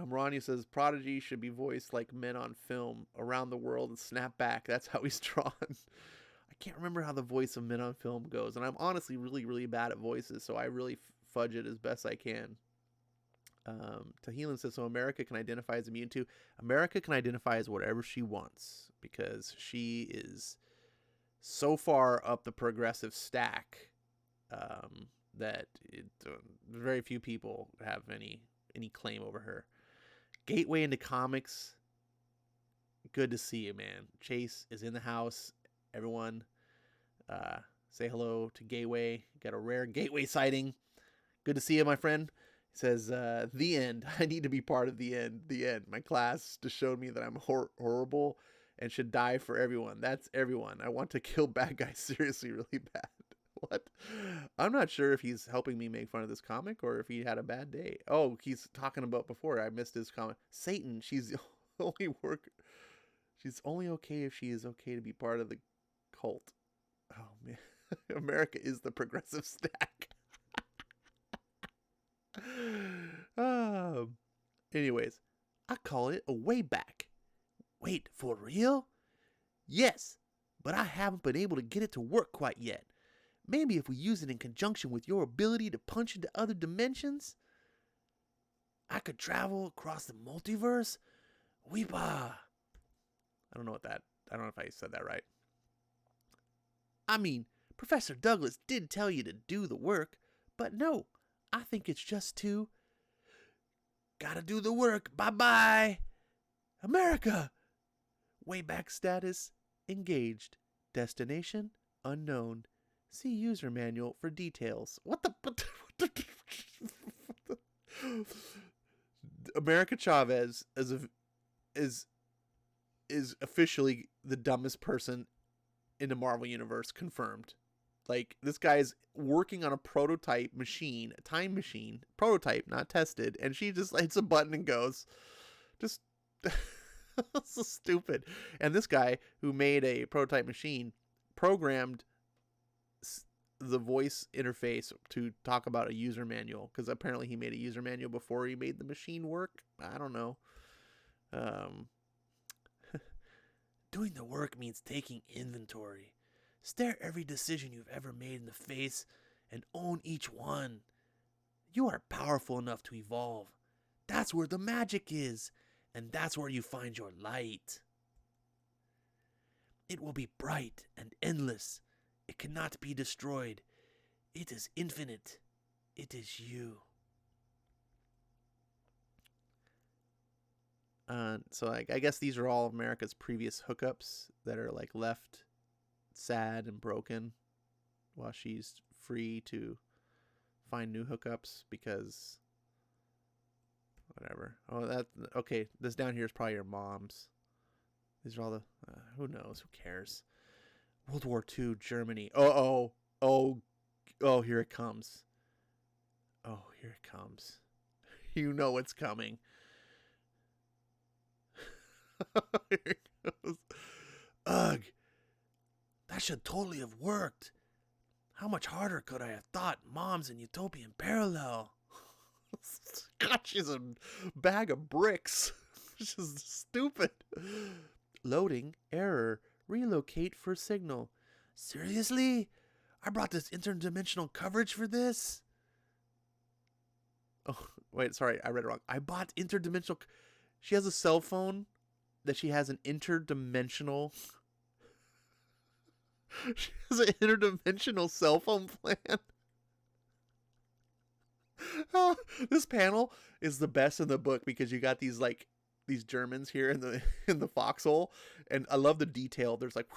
Ronnie says Prodigy should be voiced like men on film around the world and snap back. That's how he's drawn. I can't remember how the voice of men on film goes, and I'm honestly really, really bad at voices, so I really fudge it as best I can. Tahilin says, so America can identify as immune to. America can identify as whatever she wants because she is so far up the progressive stack that very few people have any claim over her. Gateway into comics. Good to see you, man. Chase is in the house. Everyone, say hello to Gateway. Got a rare Gateway sighting. Good to see you, my friend. He says, the end. I need to be part of the end. The end. My class just showed me that I'm horrible and should die for everyone. That's everyone. I want to kill bad guys seriously really bad. What? I'm not sure if he's helping me make fun of this comic or if he had a bad day. Oh, he's talking about before. I missed his comment. Satan, she's she's only okay if she is okay to be part of the cult. Oh, man. America is the progressive stack. Anyways, I call it a way back. Wait, for real? Yes. but I haven't been able to get it to work quite yet. Maybe if we use it in conjunction with your ability to punch into other dimensions, I could travel across the multiverse. Weepa. I don't know if I said that right. I mean, Professor Douglas did tell you to do the work, but no, I think it's just to... Gotta do the work. Bye-bye. America. Wayback status engaged. Destination unknown. See user manual for details. What the... America Chavez is officially the dumbest person in the Marvel Universe, confirmed. Like, this guy's working on a prototype machine, a time machine, prototype, not tested, and she just hits a button and goes. Just, so stupid. And this guy who made a prototype machine programmed the voice interface to talk about a user manual, because apparently he made a user manual before he made the machine work. I don't know. Doing the work means taking inventory. Stare every decision you've ever made in the face and own each one. You are powerful enough to evolve. That's where the magic is, and that's where you find your light. It will be bright and endless. It cannot be destroyed. It is infinite. It is you. So I guess these are all America's previous hookups that are like left sad and broken while she's free to find new hookups because whatever. Oh, that okay. This down here is probably your mom's. These are all the who knows? Who cares? World War II, Germany. Oh, here it comes. Oh, here it comes. You know it's coming. Here it goes. Ugh. That should totally have worked. How much harder could I have thought? Mom's in Utopian Parallel. God, she's a bag of bricks. She's stupid. Loading. Error. Relocate for signal. Seriously? I brought this interdimensional coverage for this? Oh, wait, sorry. I read it wrong. I bought interdimensional... She has a cell phone that she has an interdimensional... She has an interdimensional cell phone plan. Oh, this panel is the best in the book because you got these Germans here in the foxhole, and I love the detail. There's like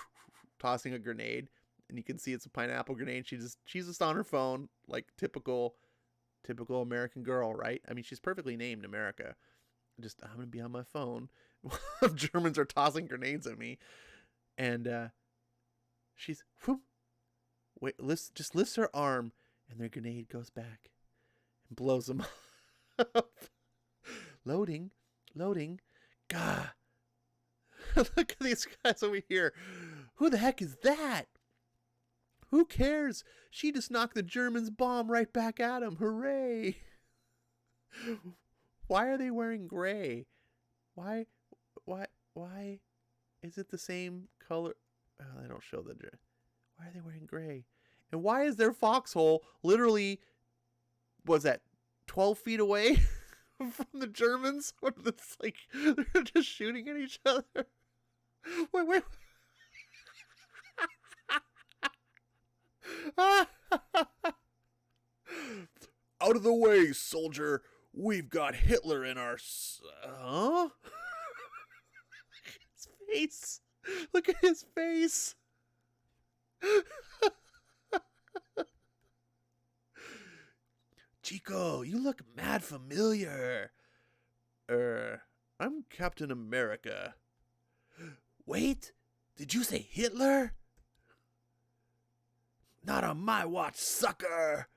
tossing a grenade, and you can see it's a pineapple grenade. She's just on her phone, like typical American girl, right? I mean, she's perfectly named America. Just I'm gonna be on my phone while Germans are tossing grenades at me, and she's just lifts her arm, and their grenade goes back and blows them up. Loading. God. Look at these guys over here. Who the heck is that? Who cares? She just knocked the Germans' bomb right back at him. Hooray. Why are they wearing gray? Why is it the same color? Oh, they don't show the... Why are they wearing gray? And why is their foxhole literally, was that 12 feet away from the Germans? It's like they're just shooting at each other. Wait. Out of the way, soldier. We've got Hitler in our... Huh? His face. Look at his face. Chico, you look mad familiar. I'm Captain America. Wait, did you say Hitler? Not on my watch, sucker.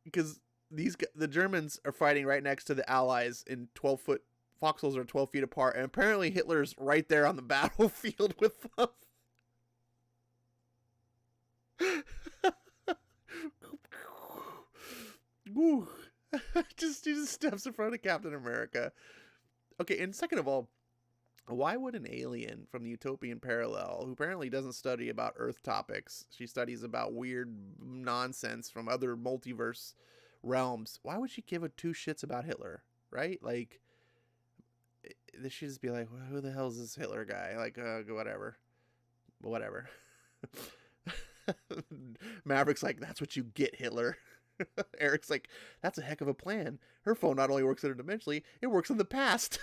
Because the Germans are fighting right next to the Allies in 12-foot foxholes are 12 feet apart, and apparently Hitler's right there on the battlefield with them. Woo. steps in front of Captain America. Okay, and second of all, why would an alien from the utopian parallel, who apparently doesn't study about Earth topics, she studies about weird nonsense from other multiverse realms, why would she give a two shits about Hitler, right? Like, this should just be like, well, who the hell is this Hitler guy? Like, whatever. Maverick's like, that's what you get, Hitler. Eric's like, that's a heck of a plan. Her phone not only works interdimensionally, it works in the past.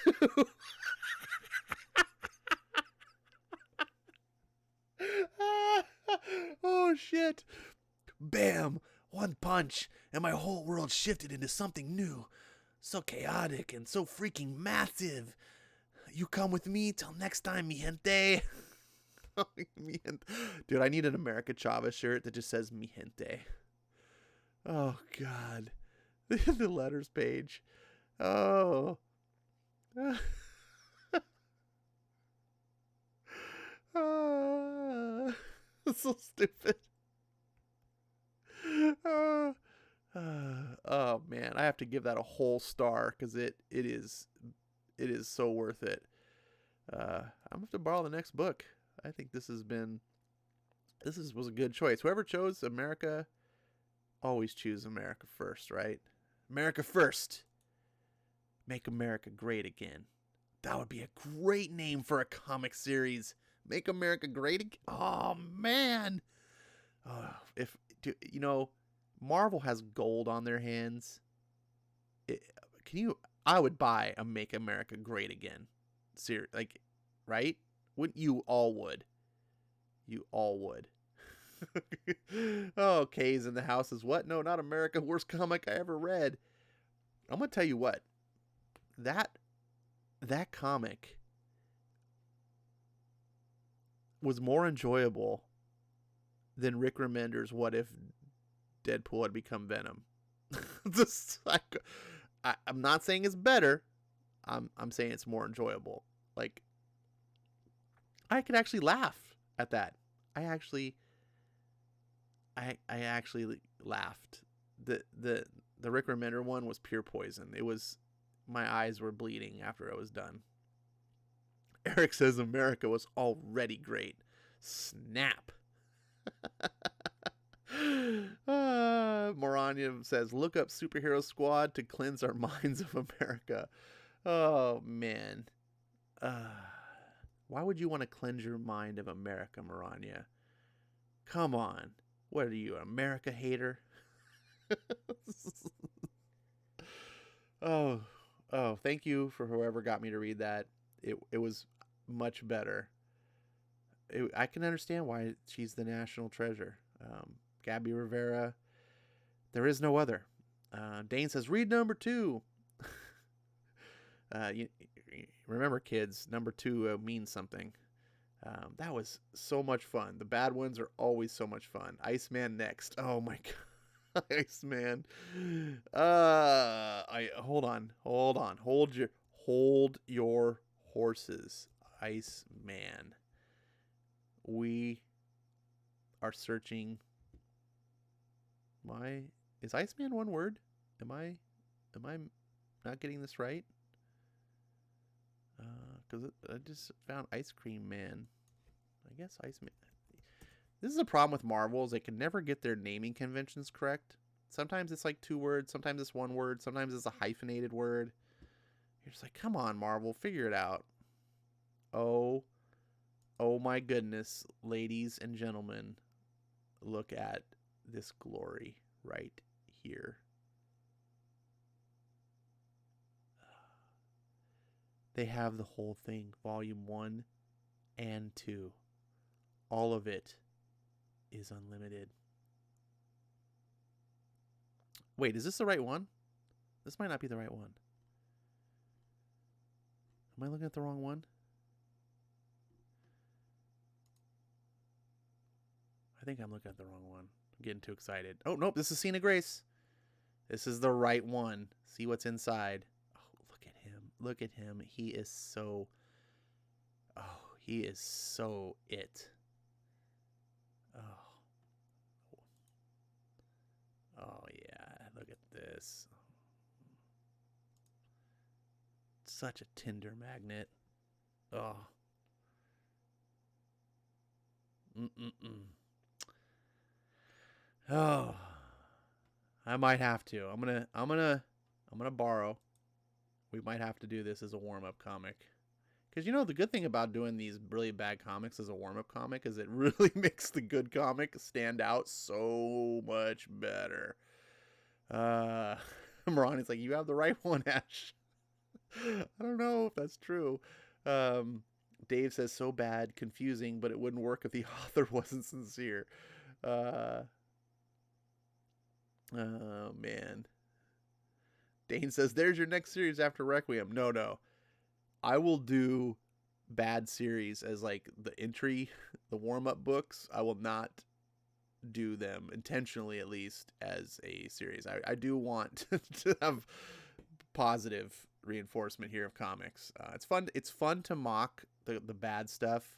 Oh shit. Bam! One punch, and my whole world shifted into something new. So chaotic and so freaking massive. You come with me till next time, mi gente. Dude, I need an America Chavez shirt that just says mi gente. Oh, God. The letters page. Oh. So stupid. Oh man, I have to give that a whole star because it is so worth it. I'm gonna have to borrow the next book. I think this was a good choice. Whoever chose America, always choose America first, right? America first. Make America great again. That would be a great name for a comic series. Make America great again. Oh man. If you know, Marvel has gold on their hands. I would buy a Make America Great Again series, like, right? Wouldn't you all would? You all would. Oh, Kay's in the house is what? No, not America. Worst comic I ever read. I'm gonna tell you what. That comic was more enjoyable than Rick Remender's What If Deadpool had become Venom. Just like, I'm not saying it's better. I'm saying it's more enjoyable. Like, I could actually laugh at that. I actually laughed. The Rick Remender one was pure poison. It was, my eyes were bleeding after it was done. Eric says America was already great. Snap. Morania says, look up Superhero Squad to cleanse our minds of America. Oh, man. Why would you want to cleanse your mind of America, Morania? Come on. What are you, an America hater? Oh, thank you for whoever got me to read that. It was much better. I can understand why she's the national treasure. Gabby Rivera, there is no other. Dane says, read number 2. You remember, kids, number 2 means something. That was so much fun. The bad ones are always so much fun. Iceman next. Oh my god. Iceman. Hold on. Hold your horses. Iceman. We are searching. Is Iceman one word? Am I not getting this right? Because I just found Ice Cream Man. I guess Iceman. This is a problem with Marvel, is they can never get their naming conventions correct. Sometimes it's like 2 words, sometimes it's 1 word, sometimes it's a hyphenated word. You're just like, come on, Marvel, figure it out. Oh my goodness, ladies and gentlemen, look at this glory right here. They have the whole thing, volume 1 and 2. All of it is unlimited. Wait, is this the right one? This might not be the right one. Am I looking at the wrong one? I think I'm looking at the wrong one. I'm getting too excited. Oh, nope, this is Scene of Grace. This is the right one. See what's inside. Oh, look at him. Look at him. He is so it. Oh yeah, look at this. such a Tinder magnet. Oh. Mm-mm-mm. Oh. I might have to. I'm gonna borrow. We might have to do this as a warm-up comic. Because, you know, the good thing about doing these really bad comics as a warm-up comic is it really makes the good comic stand out so much better. Marani's like, you have the right one, Ash. I don't know if that's true. Um, Dave says, so bad, confusing, but it wouldn't work if the author wasn't sincere. Oh, man. Dane says, there's your next series after Requiem. No. I will do bad series as like the entry, the warm-up books. I will not do them intentionally, at least, as a series. I do want to have positive reinforcement here of comics. It's fun to mock the bad stuff.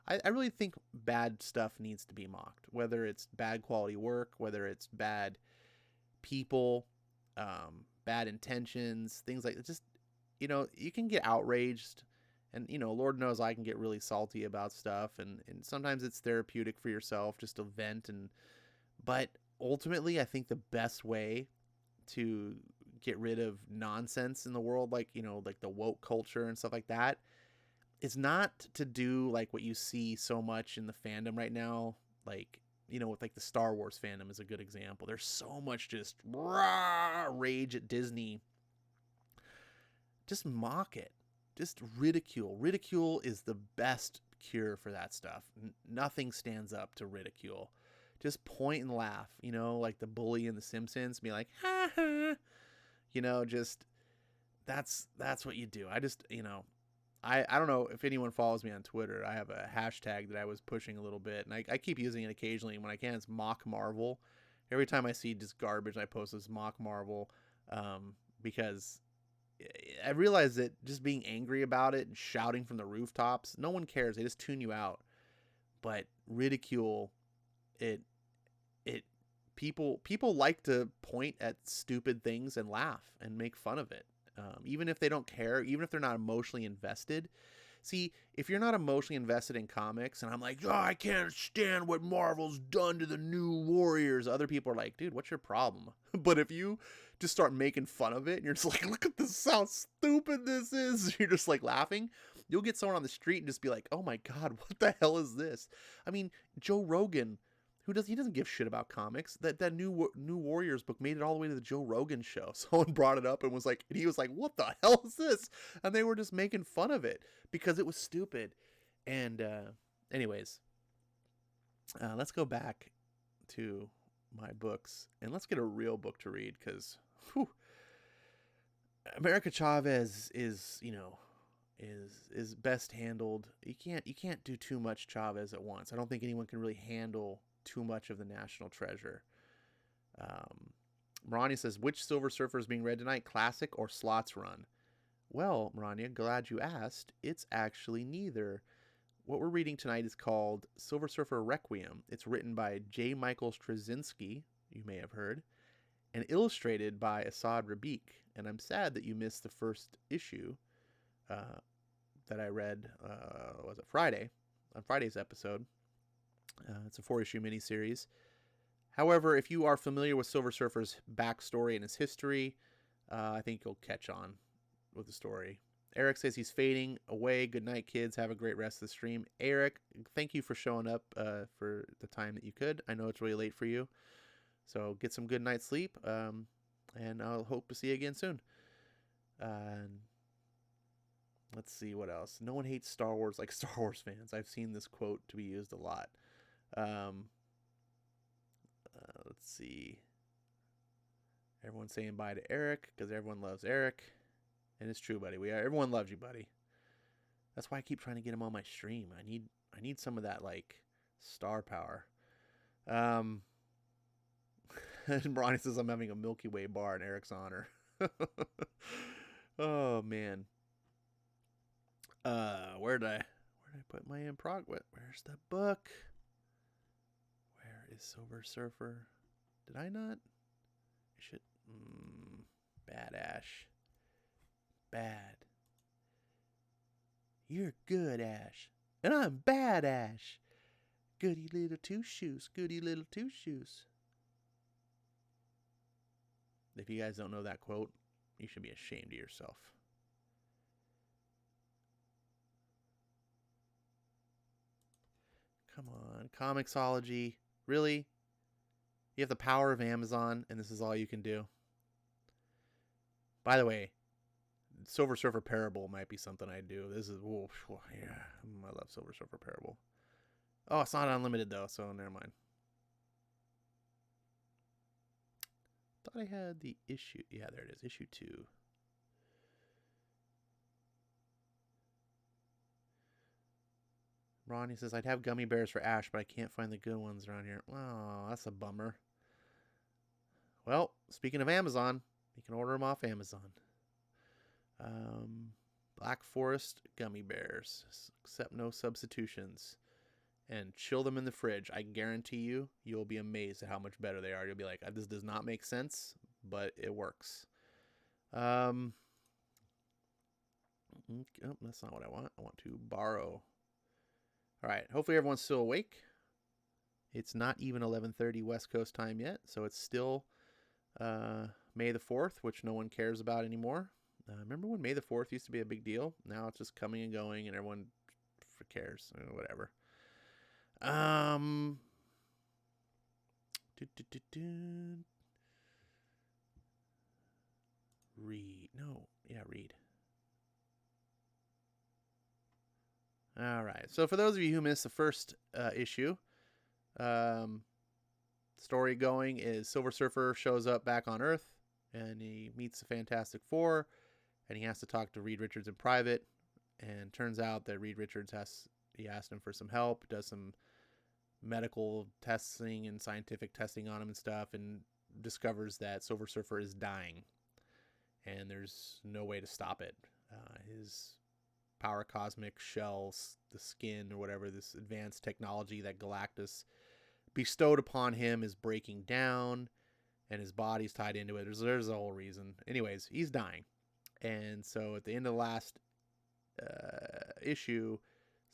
I really think bad stuff needs to be mocked, whether it's bad quality work, whether it's bad people, bad intentions, things like that. Just, you know, you can get outraged, and, you know, Lord knows I can get really salty about stuff, and sometimes it's therapeutic for yourself just to vent. But ultimately, I think the best way to get rid of nonsense in the world, like, you know, like the woke culture and stuff like that, is not to do like what you see so much in the fandom right now. Like, you know, with like the Star Wars fandom is a good example. There's so much just rah, rage at Disney. Just mock it. Just ridicule. Ridicule is the best cure for that stuff. Nothing stands up to ridicule. Just point and laugh, you know, like the bully in The Simpsons, be like, ha ha, you know, just that's what you do. I just, you know, I don't know if anyone follows me on Twitter. I have a hashtag that I was pushing a little bit, and I keep using it occasionally when I can. It's Mock Marvel. Every time I see just garbage, I post this Mock Marvel, because I realize that just being angry about it and shouting from the rooftops, no one cares. They just tune you out. But ridicule, it people like to point at stupid things and laugh and make fun of it, even if they don't care, even if they're not emotionally invested. See, if you're not emotionally invested in comics, and I'm like, oh, I can't stand what Marvel's done to the New Warriors, other people are like, dude, what's your problem? But if you just start making fun of it, and you're just like, look at this, how stupid this is, you're just like laughing, you'll get someone on the street and just be like, oh my God, what the hell is this? I mean, Joe Rogan, he doesn't give shit about comics. That new Warriors book made it all the way to the Joe Rogan show. Someone brought it up and he was like, what the hell is this? And they were just making fun of it because it was stupid. And anyways, let's go back to my books and let's get a real book to read, because America Chavez is, you know, is best handled. You can't do too much Chavez at once. I don't think anyone can really handle too much of the national treasure. Marania says, which Silver Surfer is being read tonight, classic or Slots Run? Well, Marania, glad you asked. It's actually neither. What we're reading tonight is called Silver Surfer Requiem. It's written by J. Michael Straczynski, you may have heard, and illustrated by Asad Rabiq. And I'm sad that you missed the first issue that I read, was it Friday, on Friday's episode. It's a 4-issue miniseries. However, if you are familiar with Silver Surfer's backstory and his history, I think you'll catch on with the story. Eric says he's fading away. Good night, kids. Have a great rest of the stream. Eric, thank you for showing up for the time that you could. I know it's really late for you. So get some good night's sleep, and I'll hope to see you again soon. Let's see what else. No one hates Star Wars like Star Wars fans. I've seen this quote to be used a lot. Let's see. Everyone's saying bye to Eric because everyone loves Eric. And it's true, buddy. Everyone loves you, buddy. That's why I keep trying to get him on my stream. I need some of that, like, star power. And Ronnie says I'm having a Milky Way bar in Eric's honor. Oh man. Where did I put my improg? Where's the book? Where is Silver Surfer? Did I not? I should. Bad Ash. Bad. You're good, Ash. And I'm bad, Ash. Goody little two shoes. Goody little two shoes. If you guys don't know that quote, you should be ashamed of yourself. Come on. Comixology. Really? You have the power of Amazon, and this is all you can do? By the way, Silver Surfer Parable might be something I'd do. This is, yeah, I love Silver Surfer Parable. Oh, it's not unlimited though, so never mind. Thought I had the issue. Yeah, there it is. Issue 2. Ronnie says, I'd have gummy bears for Ash, but I can't find the good ones around here. Oh, that's a bummer. Well, speaking of Amazon, you can order them off Amazon. Black Forest gummy bears, except no substitutions. And chill them in the fridge. I guarantee you, you'll be amazed at how much better they are. You'll be like, this does not make sense, but it works. Oh, that's not what I want. I want to borrow. All right. Hopefully everyone's still awake. It's not even 11:30 West Coast time yet, so it's still May the 4th, which no one cares about anymore. Remember when May the 4th used to be a big deal? Now it's just coming and going, and everyone cares. Whatever. Read. No. Yeah, read. All right. So for those of you who missed the first issue, story going is Silver Surfer shows up back on Earth, and he meets the Fantastic Four, and he has to talk to Reed Richards in private, and turns out that Reed Richards he asked him for some help, does some medical testing and scientific testing on him and stuff, and discovers that Silver Surfer is dying, and there's no way to stop it. His power cosmic shells, the skin or whatever, this advanced technology that Galactus bestowed upon him is breaking down, and his body's tied into it. There's a whole reason. Anyways, he's dying. And so at the end of the last issue,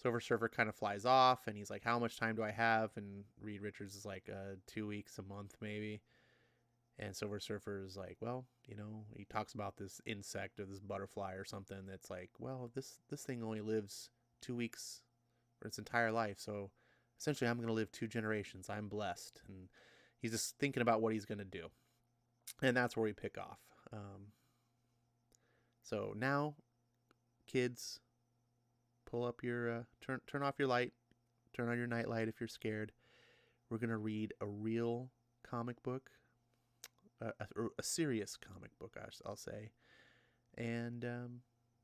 Silver Surfer kind of flies off, and he's like, how much time do I have? And Reed Richards is like, 2 weeks, a month maybe. And Silver Surfer is like, well, he talks about this insect or this butterfly or something that's like, well, this thing only lives 2 weeks for its entire life. So essentially I'm going to live 2 generations. I'm blessed. And he's just thinking about what he's going to do. And that's where we pick off. So now, kids, pull up your, turn off your light, turn on your night light if you're scared. We're going to read a real comic book, a serious comic book, I'll say. And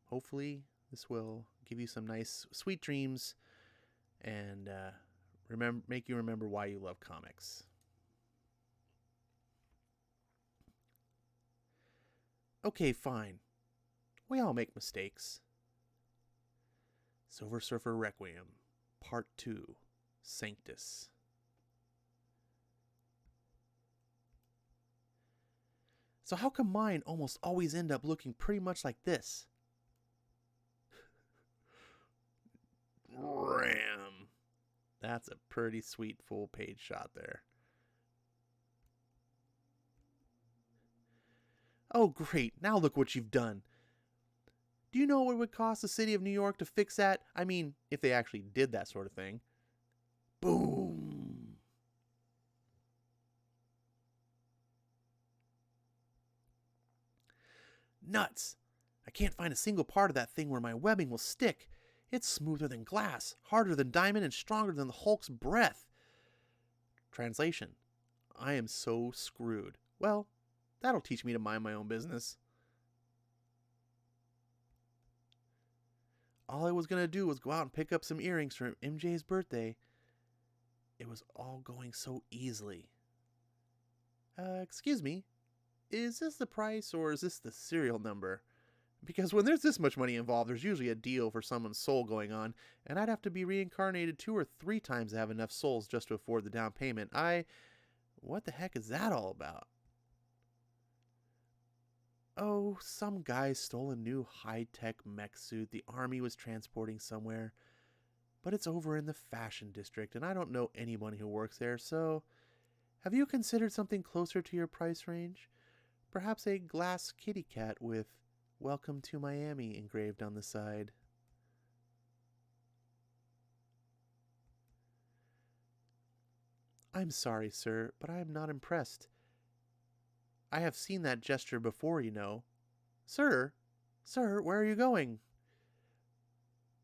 hopefully this will give you some nice, sweet dreams and make you remember why you love comics. Okay, fine. We all make mistakes. Silver Surfer Requiem, Part 2, Sanctus. So how come mine almost always end up looking pretty much like this? Ram. That's a pretty sweet full page shot there. Oh, great. Now look what you've done. Do you know what it would cost the city of New York to fix that? I mean, if they actually did that sort of thing. Boom. Nuts. I can't find a single part of that thing where my webbing will stick. It's smoother than glass, harder than diamond, and stronger than the Hulk's breath. Translation. I am so screwed. Well, that'll teach me to mind my own business. All I was going to do was go out and pick up some earrings for MJ's birthday. It was all going so easily. Excuse me, is this the price or is this the serial number? Because when there's this much money involved, there's usually a deal for someone's soul going on, and I'd have to be reincarnated 2 or 3 times to have enough souls just to afford the down payment. What the heck is that all about? Oh, some guy stole a new high-tech mech suit the army was transporting somewhere, but it's over in the fashion district, and I don't know anyone who works there, so have you considered something closer to your price range? Perhaps a glass kitty cat with "Welcome to Miami" engraved on the side. I'm sorry, sir, but I am not impressed. I have seen that gesture before, you know. Sir? Sir, where are you going?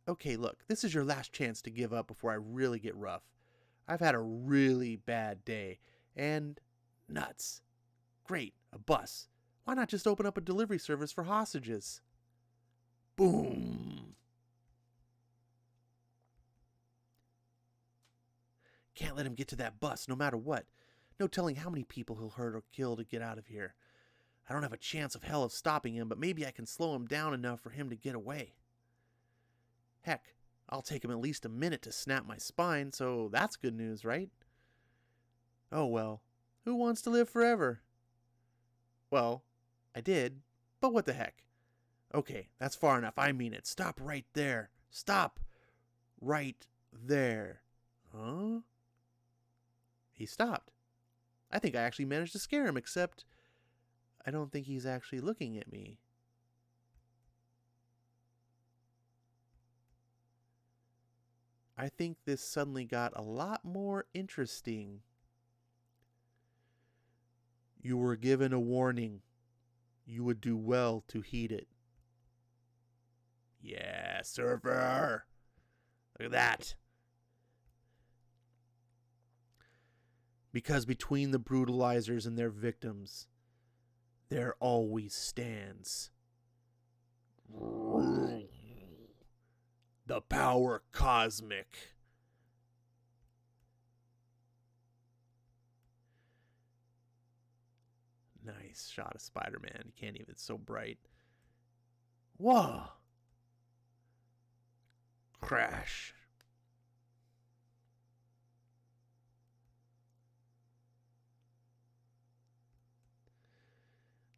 Okay, look, this is your last chance to give up before I really get rough. I've had a really bad day, and nuts. Great, a bus. Why not just open up a delivery service for hostages? Boom! Can't let him get to that bus no matter what. No telling how many people he'll hurt or kill to get out of here. I don't have a chance of hell of stopping him, but maybe I can slow him down enough for him to get away. Heck, I'll take him at least a minute to snap my spine, so that's good news, right? Oh well, who wants to live forever? Well, I did, but what the heck? Okay, that's far enough. I mean it. Stop right there. Stop right there. Huh? He stopped. I think I actually managed to scare him, except I don't think he's actually looking at me. I think this suddenly got a lot more interesting. You were given a warning. You would do well to heed it. Yeah, surfer! Look at that. Because between the brutalizers and their victims, there always stands the power cosmic. Nice shot of Spider-Man. You can't even, it's so bright. Whoa! Crash.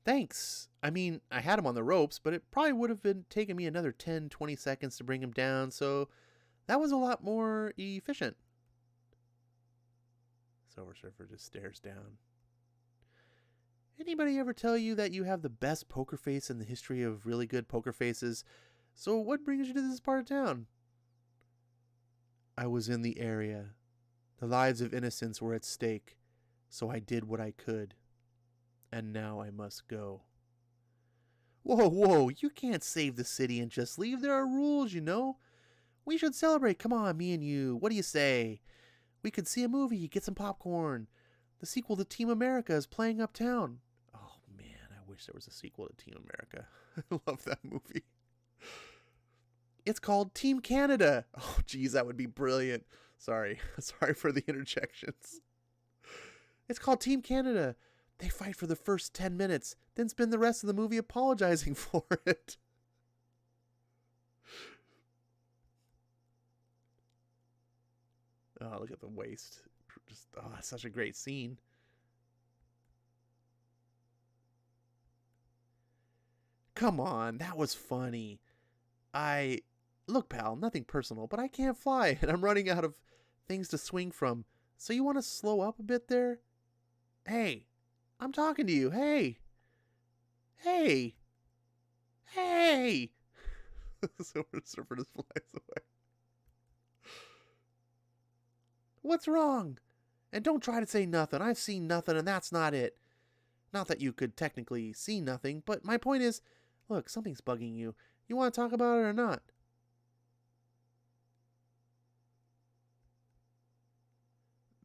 Thanks. I mean, I had him on the ropes, but it probably would have been taking me another 10, 20 seconds to bring him down, so that was a lot more efficient. Silver Surfer just stares down. Anybody ever tell you that you have the best poker face in the history of really good poker faces? So what brings you to this part of town? I was in the area. The lives of innocents were at stake, so I did what I could. And now I must go. Whoa, whoa, you can't save the city and just leave. There are rules, you know. We should celebrate. Come on, me and you. What do you say? We could see a movie, get some popcorn. The sequel to Team America is playing uptown. Oh, man, I wish there was a sequel to Team America. I love that movie. It's called Team Canada. Oh, geez, that would be brilliant. Sorry. Sorry for the interjections. It's called Team Canada. They fight for the first 10 minutes, then spend the rest of the movie apologizing for it. Oh, look at the waist. Just, oh, such a great scene. Come on, that was funny. Look, pal, nothing personal, but I can't fly, and I'm running out of things to swing from. So you want to slow up a bit there? Hey, I'm talking to you. Hey. Hey. Hey. Silver Surfer just flies away. What's wrong? And don't try to say nothing. I've seen nothing, and that's not it. Not that you could technically see nothing, but my point is, look, something's bugging you. You want to talk about it or not?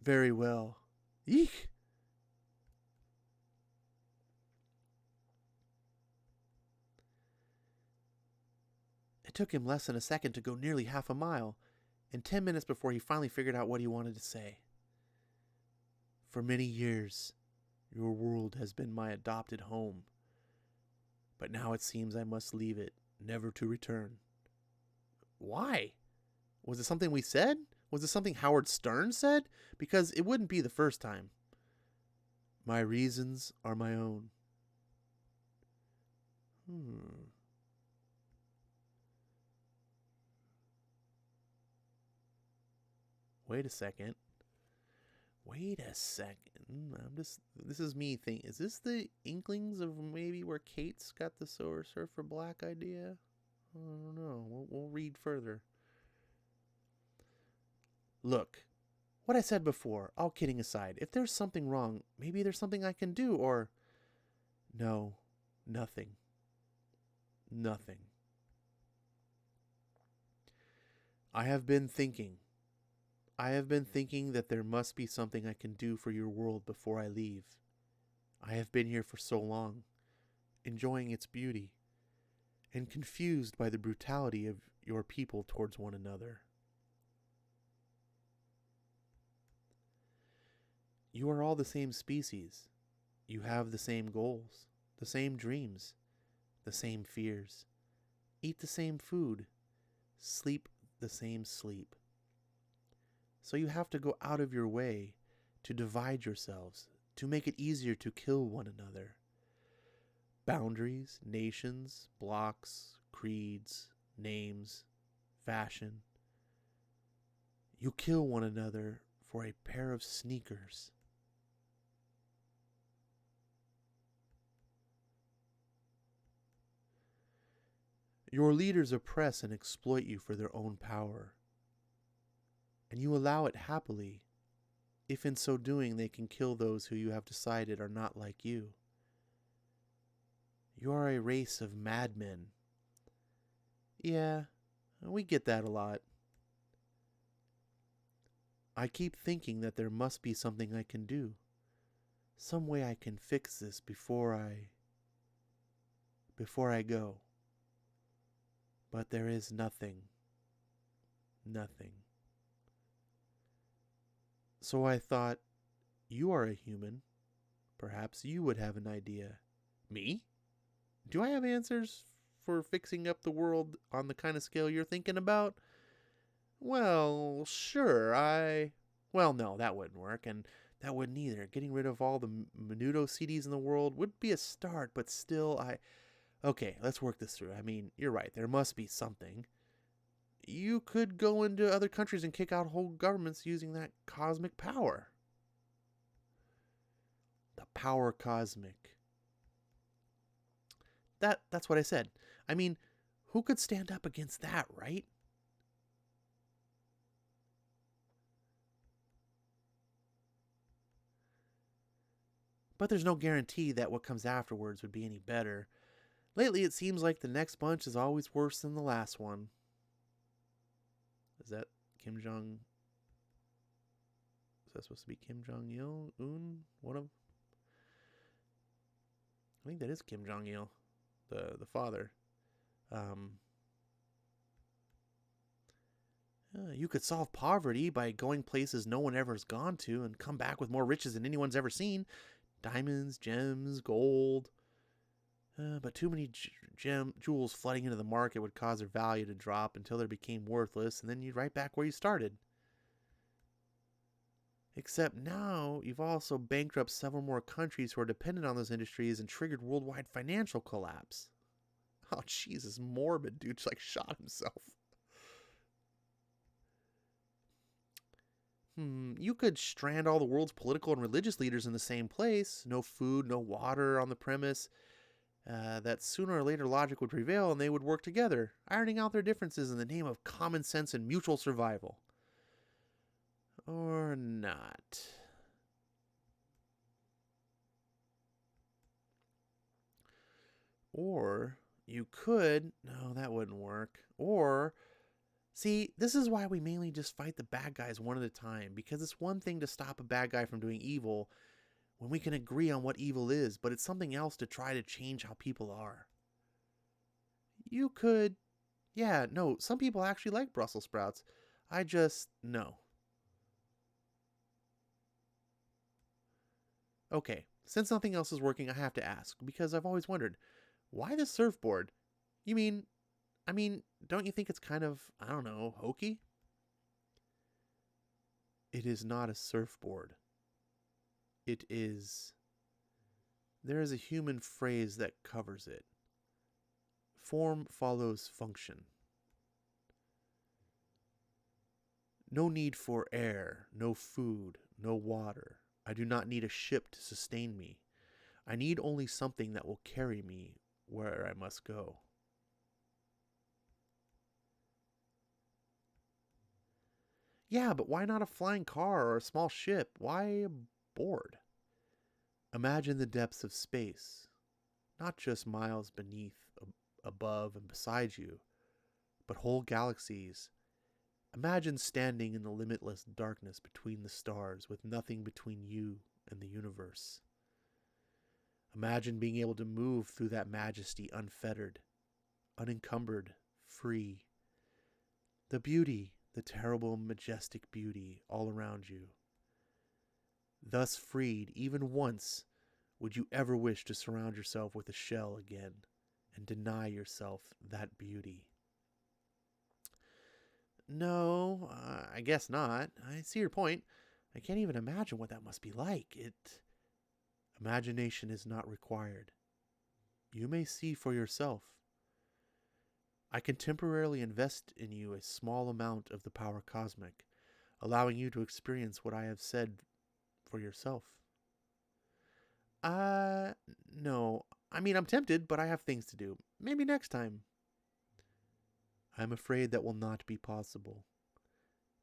Very well. Eek. It took him less than a second to go nearly half a mile, and 10 minutes before he finally figured out what he wanted to say. For many years, your world has been my adopted home. But now it seems I must leave it, never to return. Why? Was it something we said? Was it something Howard Stern said? Because it wouldn't be the first time. My reasons are my own. Hmm. Wait a second. Wait a second. This is me thinking. Is this the inklings of maybe where Kate's got the Silver Surfer Black idea? I don't know. We'll read further. Look, what I said before, all kidding aside, if there's something wrong, maybe there's something I can do, or. No, nothing. Nothing. I have been thinking. I have been thinking that there must be something I can do for your world before I leave. I have been here for so long, enjoying its beauty, and confused by the brutality of your people towards one another. You are all the same species. You have the same goals, the same dreams, the same fears. Eat the same food, sleep the same sleep. So you have to go out of your way to divide yourselves, to make it easier to kill one another. Boundaries, nations, blocks, creeds, names, fashion. You kill one another for a pair of sneakers. Your leaders oppress and exploit you for their own power, and you allow it happily, if in so doing they can kill those who you have decided are not like you. You are a race of madmen. Yeah, we get that a lot. I keep thinking that there must be something I can do. Some way I can fix this before I go. But there is nothing. Nothing. So I thought, you are a human. Perhaps you would have an idea. Me? Do I have answers for fixing up the world on the kind of scale you're thinking about? Well, sure, Well, no, that wouldn't work, and that wouldn't either. Getting rid of all the Menudo CDs in the world would be a start, but still, Okay, let's work this through. I mean, you're right, there must be something. You could go into other countries and kick out whole governments using that cosmic power. The power cosmic. That's what I said. I mean, who could stand up against that, right? But there's no guarantee that what comes afterwards would be any better. Lately, it seems like the next bunch is always worse than the last one. Is that Kim Jong? Is that supposed to be Kim Jong Il? Un? One of? I think that is Kim Jong Il, the father. You could solve poverty by going places no one ever has gone to and come back with more riches than anyone's ever seen. Diamonds, gems, gold. But too many jewels flooding into the market would cause their value to drop until they became worthless, and then you'd right back where you started. Except now, you've also bankrupted several more countries who are dependent on those industries and triggered worldwide financial collapse. Oh, Jesus, morbid. Dude just shot himself. You could strand all the world's political and religious leaders in the same place. No food, no water on the premise. That sooner or later logic would prevail and they would work together, ironing out their differences in the name of common sense and mutual survival. Or not. Or you could. No, that wouldn't work. Or. See, this is why we mainly just fight the bad guys one at a time, because it's one thing to stop a bad guy from doing evil when we can agree on what evil is, but it's something else to try to change how people are. You could. Yeah, no, some people actually like Brussels sprouts. No. Okay, since nothing else is working, I have to ask, because I've always wondered, why the surfboard? You mean, don't you think it's kind of, I don't know, hokey? It is not a surfboard. It is. There is a human phrase that covers it. Form follows function. No need for air, no food, no water. I do not need a ship to sustain me. I need only something that will carry me where I must go. Yeah, but why not a flying car or a small ship? Why a board? Imagine the depths of space, not just miles beneath, above, and beside you, but whole galaxies. Imagine standing in the limitless darkness between the stars with nothing between you and the universe. Imagine being able to move through that majesty unfettered, unencumbered, free. The beauty, the terrible, majestic beauty all around you. Thus freed, even once, would you ever wish to surround yourself with a shell again and deny yourself that beauty? No, I guess not. I see your point. I can't even imagine what that must be like. Imagination is not required. You may see for yourself. I can temporarily invest in you a small amount of the power cosmic, allowing you to experience what I have said for yourself. No. I mean, I'm tempted, but I have things to do. Maybe next time. I'm afraid that will not be possible.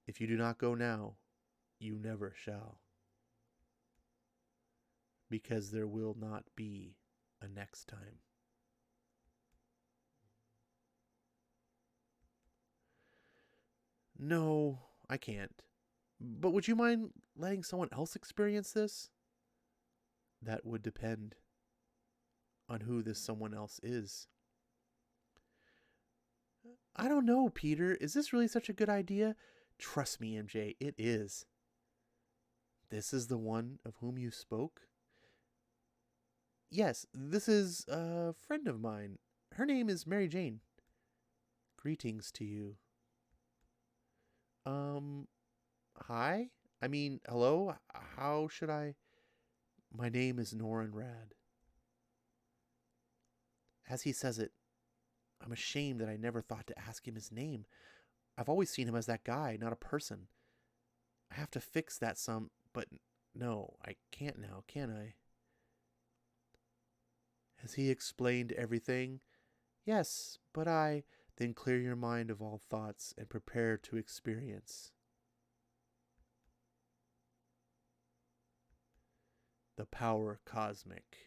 If you do not go now, you never shall. Because there will not be a next time. No, I can't. But would you mind letting someone else experience this? That would depend on who this someone else is. I don't know, Peter. Is this really such a good idea? Trust me, MJ, it is. This is the one of whom you spoke? Yes, this is a friend of mine. Her name is Mary Jane. Greetings to you. Hi? I mean, hello? How should I... My name is Norin Rad. As he says it, I'm ashamed that I never thought to ask him his name. I've always seen him as that guy, not a person. I have to fix that but no, I can't now, can I? Has he explained everything? Yes, but then clear your mind of all thoughts and prepare to experience. The power cosmic.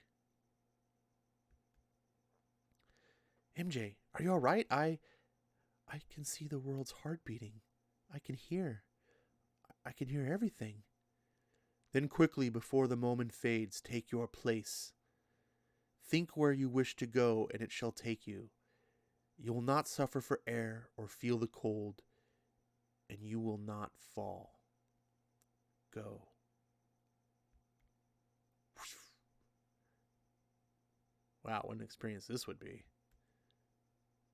MJ, are you all right? I can see the world's heart beating. I can hear everything. Then quickly, before the moment fades, take your place. Think where you wish to go, and it shall take you. You will not suffer for air or feel the cold, and you will not fall. Go. Wow, what an experience this would be.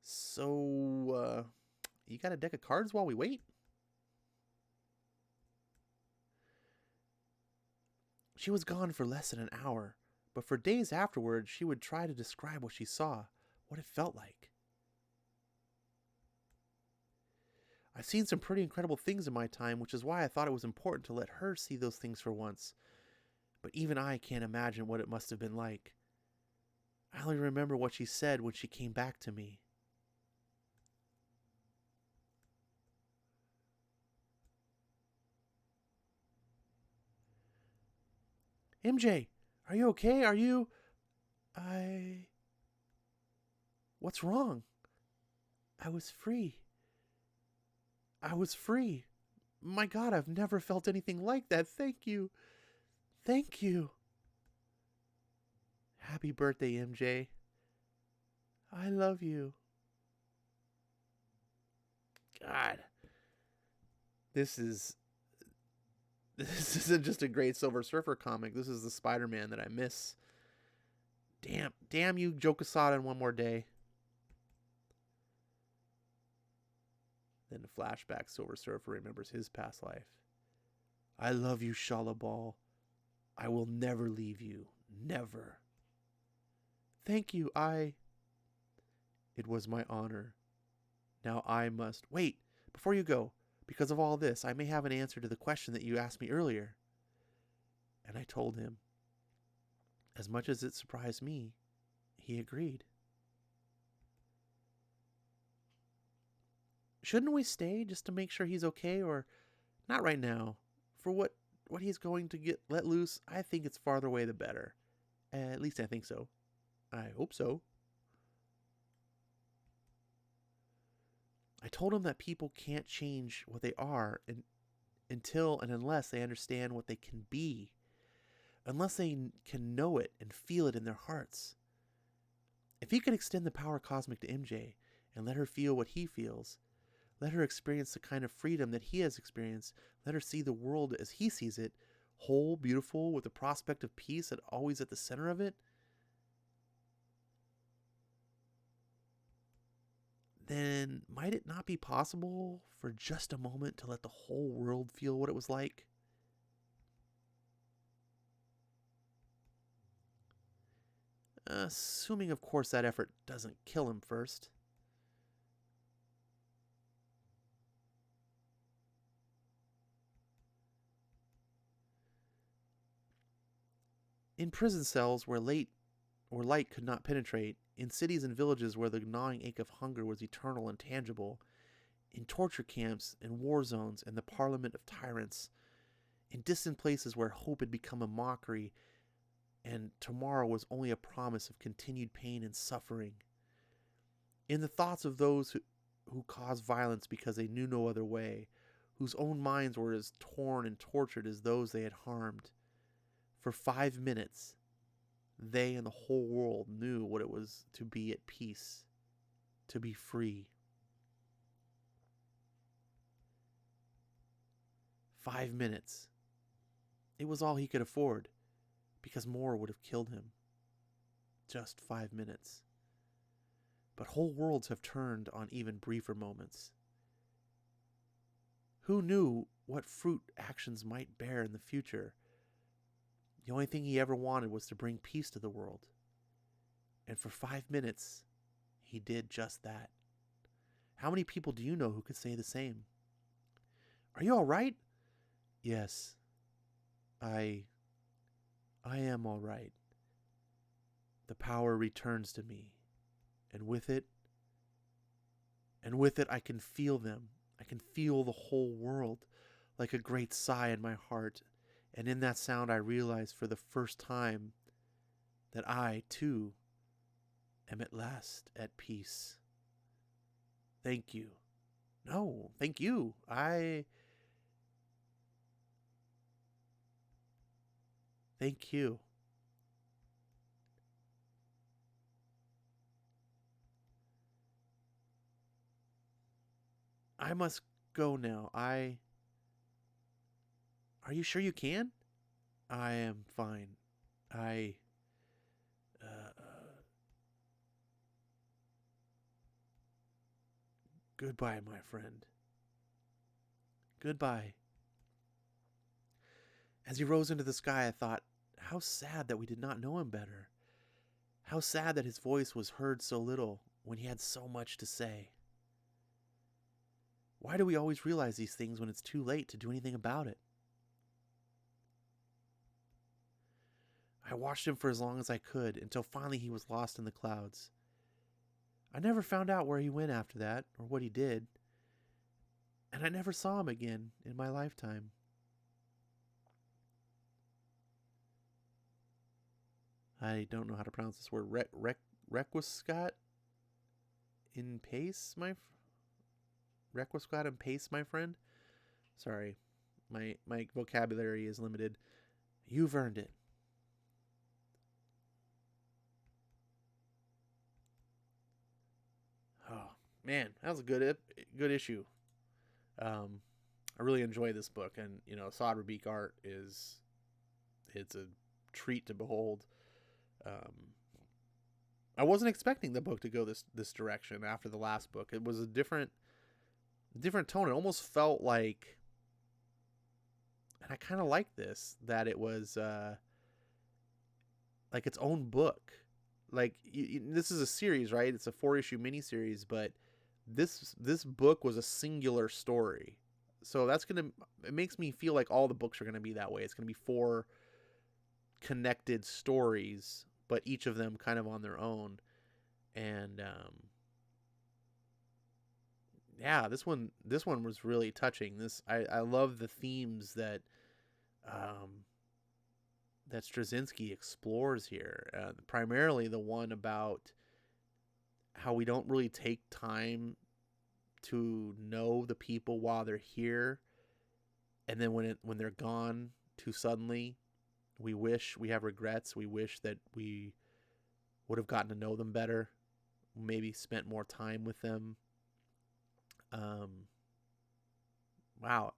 So, you got a deck of cards while we wait? She was gone for less than an hour, but for days afterwards she would try to describe what she saw, what it felt like. I've seen some pretty incredible things in my time, which is why I thought it was important to let her see those things for once. But even I can't imagine what it must have been like. I only remember what she said when she came back to me. MJ, are you okay? What's wrong? I was free. I was free. My God, I've never felt anything like that. Thank you. Thank you. Happy birthday, MJ. I love you. God. This isn't just a great Silver Surfer comic. This is the Spider-Man that I miss. Damn you, Joe Quesada, in one more day. Then the flashback, Silver Surfer remembers his past life. I love you, Shala Ball. I will never leave you. Never. Thank you, It was my honor. Now I must... Wait, before you go, because of all this, I may have an answer to the question that you asked me earlier. And I told him. As much as it surprised me, he agreed. Shouldn't we stay just to make sure he's okay, or not right now? For what he's going to get let loose, I think it's farther away the better. At least I think so. I hope so. I told him that people can't change what they are until and unless they understand what they can be. Unless they can know it and feel it in their hearts. If he could extend the power cosmic to MJ and let her feel what he feels, let her experience the kind of freedom that he has experienced, let her see the world as he sees it, whole, beautiful, with the prospect of peace always at the center of it, then might it not be possible for just a moment to let the whole world feel what it was like? Assuming, of course, that effort doesn't kill him first. In prison cells where light could not penetrate, in cities and villages where the gnawing ache of hunger was eternal and tangible, in torture camps and war zones and the parliament of tyrants, in distant places where hope had become a mockery and tomorrow was only a promise of continued pain and suffering, in the thoughts of those who caused violence because they knew no other way, whose own minds were as torn and tortured as those they had harmed. For 5 minutes, they and the whole world knew what it was to be at peace, to be free. 5 minutes. It was all he could afford, because more would have killed him. Just 5 minutes. But whole worlds have turned on even briefer moments. Who knew what fruit actions might bear in the future? The only thing he ever wanted was to bring peace to the world. And for 5 minutes, he did just that. How many people do you know who could say the same? Are you all right? Yes. I am all right. The power returns to me. And with it I can feel them. I can feel the whole world like a great sigh in my heart. And in that sound, I realized for the first time that I, too, am at last at peace. Thank you. No, thank you. Thank you. I must go now. Are you sure you can? I am fine. Goodbye, my friend. Goodbye. As he rose into the sky, I thought, how sad that we did not know him better. How sad that his voice was heard so little when he had so much to say. Why do we always realize these things when it's too late to do anything about it? I watched him for as long as I could, until finally he was lost in the clouds. I never found out where he went after that, or what he did, and I never saw him again in my lifetime. I don't know how to pronounce this word. Requiscat in pace, Requiscat in pace, my friend. Sorry, my vocabulary is limited. You've earned it. Oh man, that was a good issue. I really enjoy this book, and Saad Rabiq art it's a treat to behold. I wasn't expecting the book to go this direction after the last book. It was a different tone. It almost felt like, and I kind of like this, that it was like its own book. like this is a series, right? It's a 4-issue miniseries, but this book was a singular story. So it makes me feel like all the books are gonna be that way. It's gonna be 4 connected stories, but each of them kind of on their own. And yeah, this one was really touching. I love the themes um, that Straczynski explores here. Primarily the one about how we don't really take time to know the people while they're here, and then when they're gone too suddenly, we have regrets. We wish that we would have gotten to know them better, maybe spent more time with them. Wow,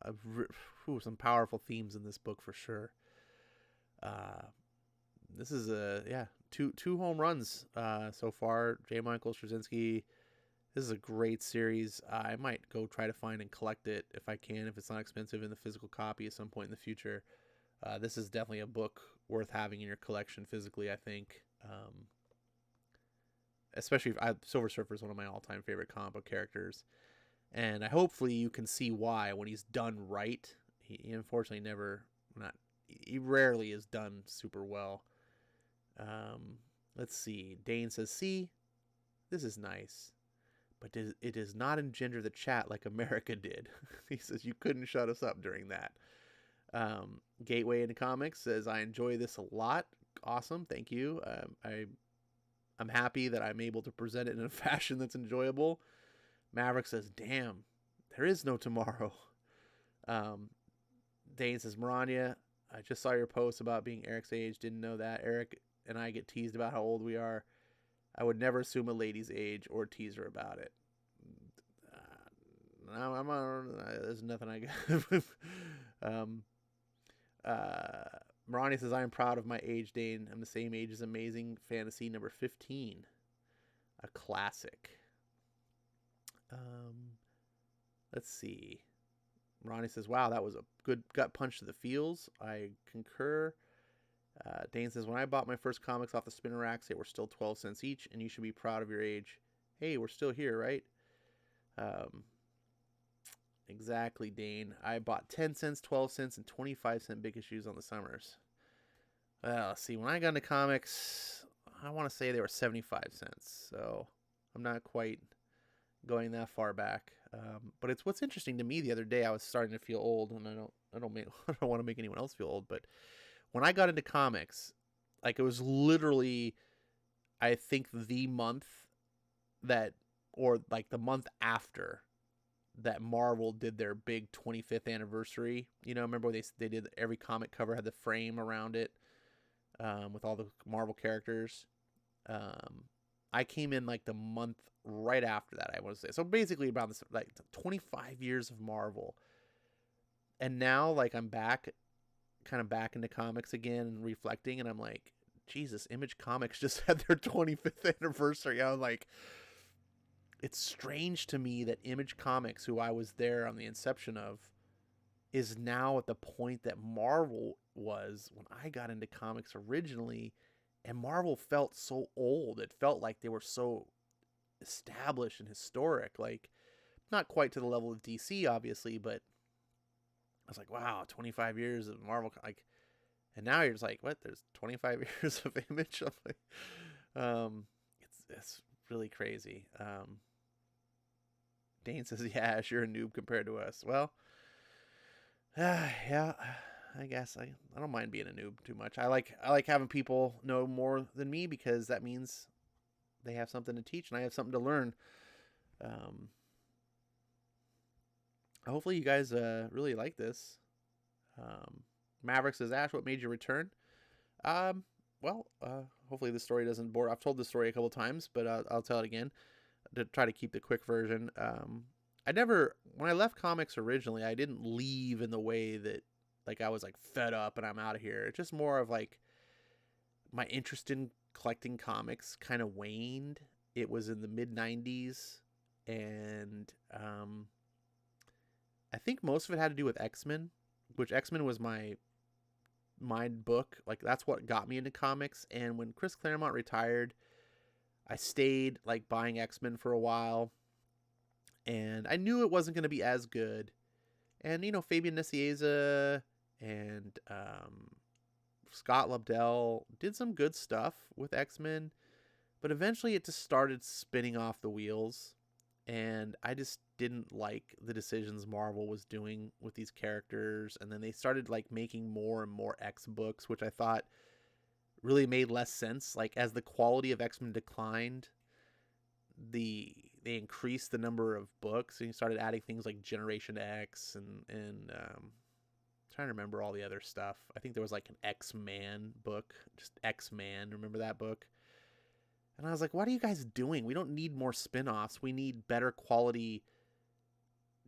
some powerful themes in this book for sure. This is two home runs so far. J. Michael Straczynski. This is a great series. I might go try to find and collect it if I can, if it's not expensive in the physical copy at some point in the future. This is definitely a book worth having in your collection physically, I think. Especially if Silver Surfer is one of my all-time favorite comic book characters. And hopefully you can see why when he's done right. He unfortunately he rarely is done super well. Let's see. Dane says, see, this is nice, but it does not engender the chat like America did. He says, you couldn't shut us up during that. Gateway into Comics says, I enjoy this a lot. Awesome. Thank you. I'm happy that I'm able to present it in a fashion that's enjoyable. Maverick says, damn, there is no tomorrow. Dane says, Marania, I just saw your post about being Eric's age. Didn't know that. Eric and I get teased about how old we are. I would never assume a lady's age or tease her about it. There's nothing I got. Marani says, I am proud of my age, Dane. I'm the same age as Amazing Fantasy number 15. A classic. Let's see. Ronnie says, wow, that was a good gut punch to the feels. I concur. Dane says, when I bought my first comics off the spinner racks, they were still 12 cents each, and you should be proud of your age. Hey, we're still here, right? Exactly, Dane. I bought 10 cents, 12 cents, and 25-cent big issues on the summers. Well, let's see. When I got into comics, I want to say they were 75 cents, so I'm not quite going that far back. But it's what's interesting to me. The other day, I was starting to feel old, and I don't want to make anyone else feel old. But when I got into comics, like it was literally, I think the month or like the month after that Marvel did their big 25th anniversary. You know, remember they did every comic cover had the frame around it with all the Marvel characters. I came in like the month right after that, I want to say. So basically about this, like 25 years of Marvel. And now like I'm back into comics again and reflecting, and I'm like, Jesus, Image Comics just had their 25th anniversary. I was like, it's strange to me that Image Comics, who I was there on the inception of, is now at the point that Marvel was when I got into comics originally. And Marvel felt so old. It felt like they were so established and historic. Like, not quite to the level of DC, obviously, but I was like, wow, 25 years of Marvel. Like, and now you're just like, what? There's 25 years of Image? I'm like, it's really crazy. Dane says, yeah, you're a noob compared to us. Well, yeah. I guess I don't mind being a noob too much. I like having people know more than me because that means they have something to teach and I have something to learn. Hopefully you guys really like this. Maverick says, Ash, what made you return? Hopefully this story doesn't bore. I've told this story a couple times, but I'll tell it again to try to keep the quick version. When I left comics originally, I didn't leave in the way that like I was like fed up and I'm out of here. It's just more of like my interest in collecting comics kind of waned. It was in the mid 90s, and I think most of it had to do with X-Men, which X-Men was my book. Like that's what got me into comics. And when Chris Claremont retired, I stayed like buying X-Men for a while, and I knew it wasn't going to be as good. And Fabian Nicieza and Scott Lobdell did some good stuff with X-Men, but eventually it just started spinning off the wheels, and I just didn't like the decisions Marvel was doing with these characters. And then they started like making more and more X books, which I thought really made less sense. Like, as the quality of X-Men declined, they increased the number of books, and you started adding things like Generation X and trying to remember all the other stuff. I think there was like an X-Man book, just X-Man. Remember that book? And I was like, what are you guys doing? We don't need more spin-offs. We need better quality,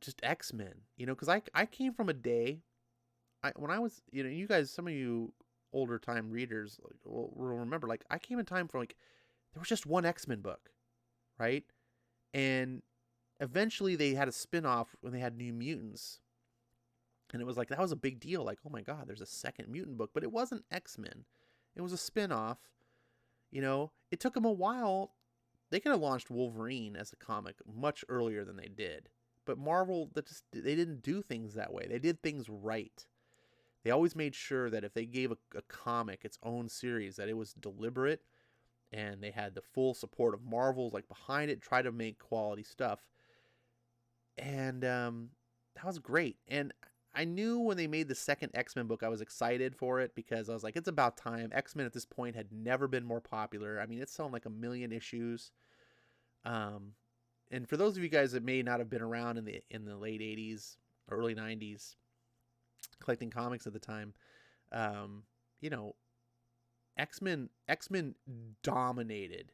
just X-Men. Because I came from a day, when I was, you guys, some of you older time readers will remember, like, I came in time for, like, there was just one X-Men book, right? And eventually they had a spin-off when they had New Mutants. And it was like, that was a big deal. Like, oh my God, there's a second mutant book. But it wasn't X-Men. It was a spin-off. It took them a while. They could have launched Wolverine as a comic much earlier than they did. But Marvel, they didn't do things that way. They did things right. They always made sure that if they gave a comic its own series, that it was deliberate, and they had the full support of Marvel's like behind it, try to make quality stuff. And that was great. And I knew when they made the second X-Men book, I was excited for it, because I was like, it's about time. X-Men at this point had never been more popular. I mean, it's selling like 1 million issues. And for those of you guys that may not have been around in the late 80s, early 90s, collecting comics at the time, X-Men dominated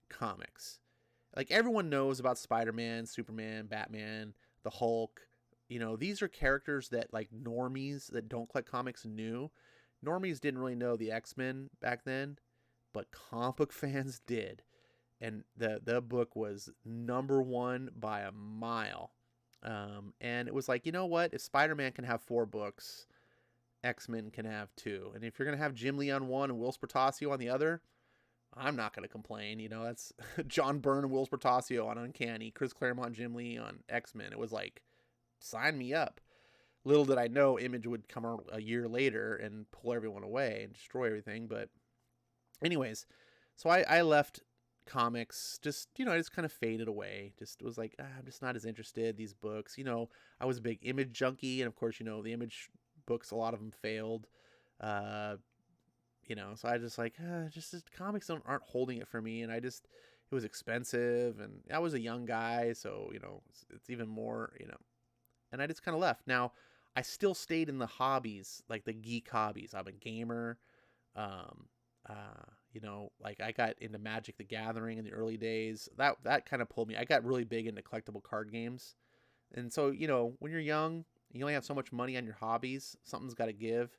comics. Like, everyone knows about Spider-Man, Superman, Batman, the Hulk. These are characters that, like, normies that don't collect comics knew. Normies didn't really know the X-Men back then, but comic book fans did. And the book was #1 by a mile. And it was like, you know what? If Spider-Man can have 4 books, X-Men can have 2. And if you're going to have Jim Lee on one and Will Spertasio on the other, I'm not going to complain. That's John Byrne and Will Spertasio on Uncanny, Chris Claremont, Jim Lee on X-Men. It was like, sign me up. Little did I know Image would come out a year later and pull everyone away and destroy everything. But anyways, so I left comics, just, I just kind of faded away. Just was like, I'm just not as interested. These books, I was a big Image junkie. And of course, the Image books, a lot of them failed. So I just like, just comics aren't holding it for me. And it was expensive, and I was a young guy. So, it's even more, and I just kind of left. Now, I still stayed in the hobbies, like the geek hobbies. I'm a gamer. Like, I got into Magic the Gathering in the early days. That kind of pulled me. I got really big into collectible card games. And so, when you're young, you only have so much money on your hobbies. Something's got to give.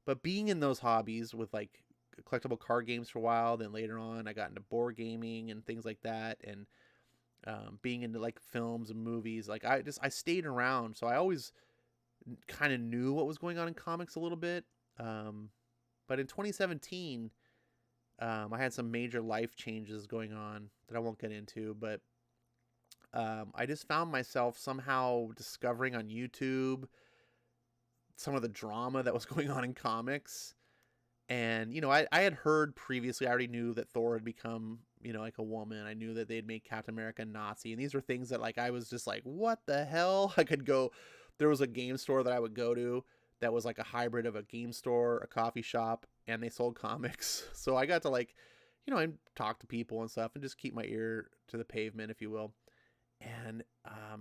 But being in those hobbies with like collectible card games for a while, then later on I got into board gaming and things like that, and being into like films and movies, like I stayed around, so I always kind of knew what was going on in comics a little bit. But in 2017, I had some major life changes going on that I won't get into, but I just found myself somehow discovering on YouTube some of the drama that was going on in comics. And, I had heard previously, I already knew that Thor had become, like a woman. I knew that they'd made Captain America Nazi. And these were things that, like, I was just like, what the hell? There was a game store that I would go to that was like a hybrid of a game store, a coffee shop, and they sold comics. So I got to, like, I talk to people and stuff and just keep my ear to the pavement, if you will. And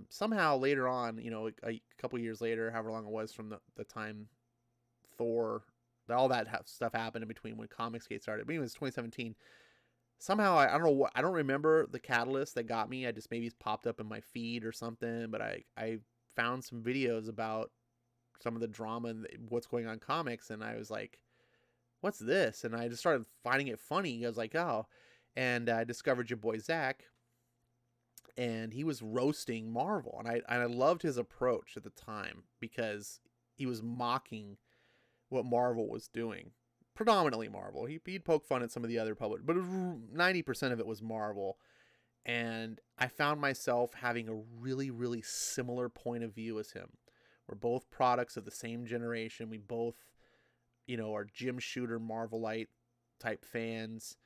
somehow later on, a couple years later, however long it was from the time Thor, all that stuff happened in between when Comicsgate started. But it was 2017. Somehow, I don't know what, I don't remember the catalyst that got me. I just maybe popped up in my feed or something. But I found some videos about some of the drama and what's going on in comics. And I was like, what's this? And I just started finding it funny. I was like, oh. And I discovered your boy Zach. And he was roasting Marvel, and I loved his approach at the time, because he was mocking what Marvel was doing. predominantly Marvel. He'd poke fun at some of the other public, but 90% of it was Marvel. And I found myself having a really, really similar point of view as him. We're both products of the same generation. We both, are Jim Shooter Marvelite type fans.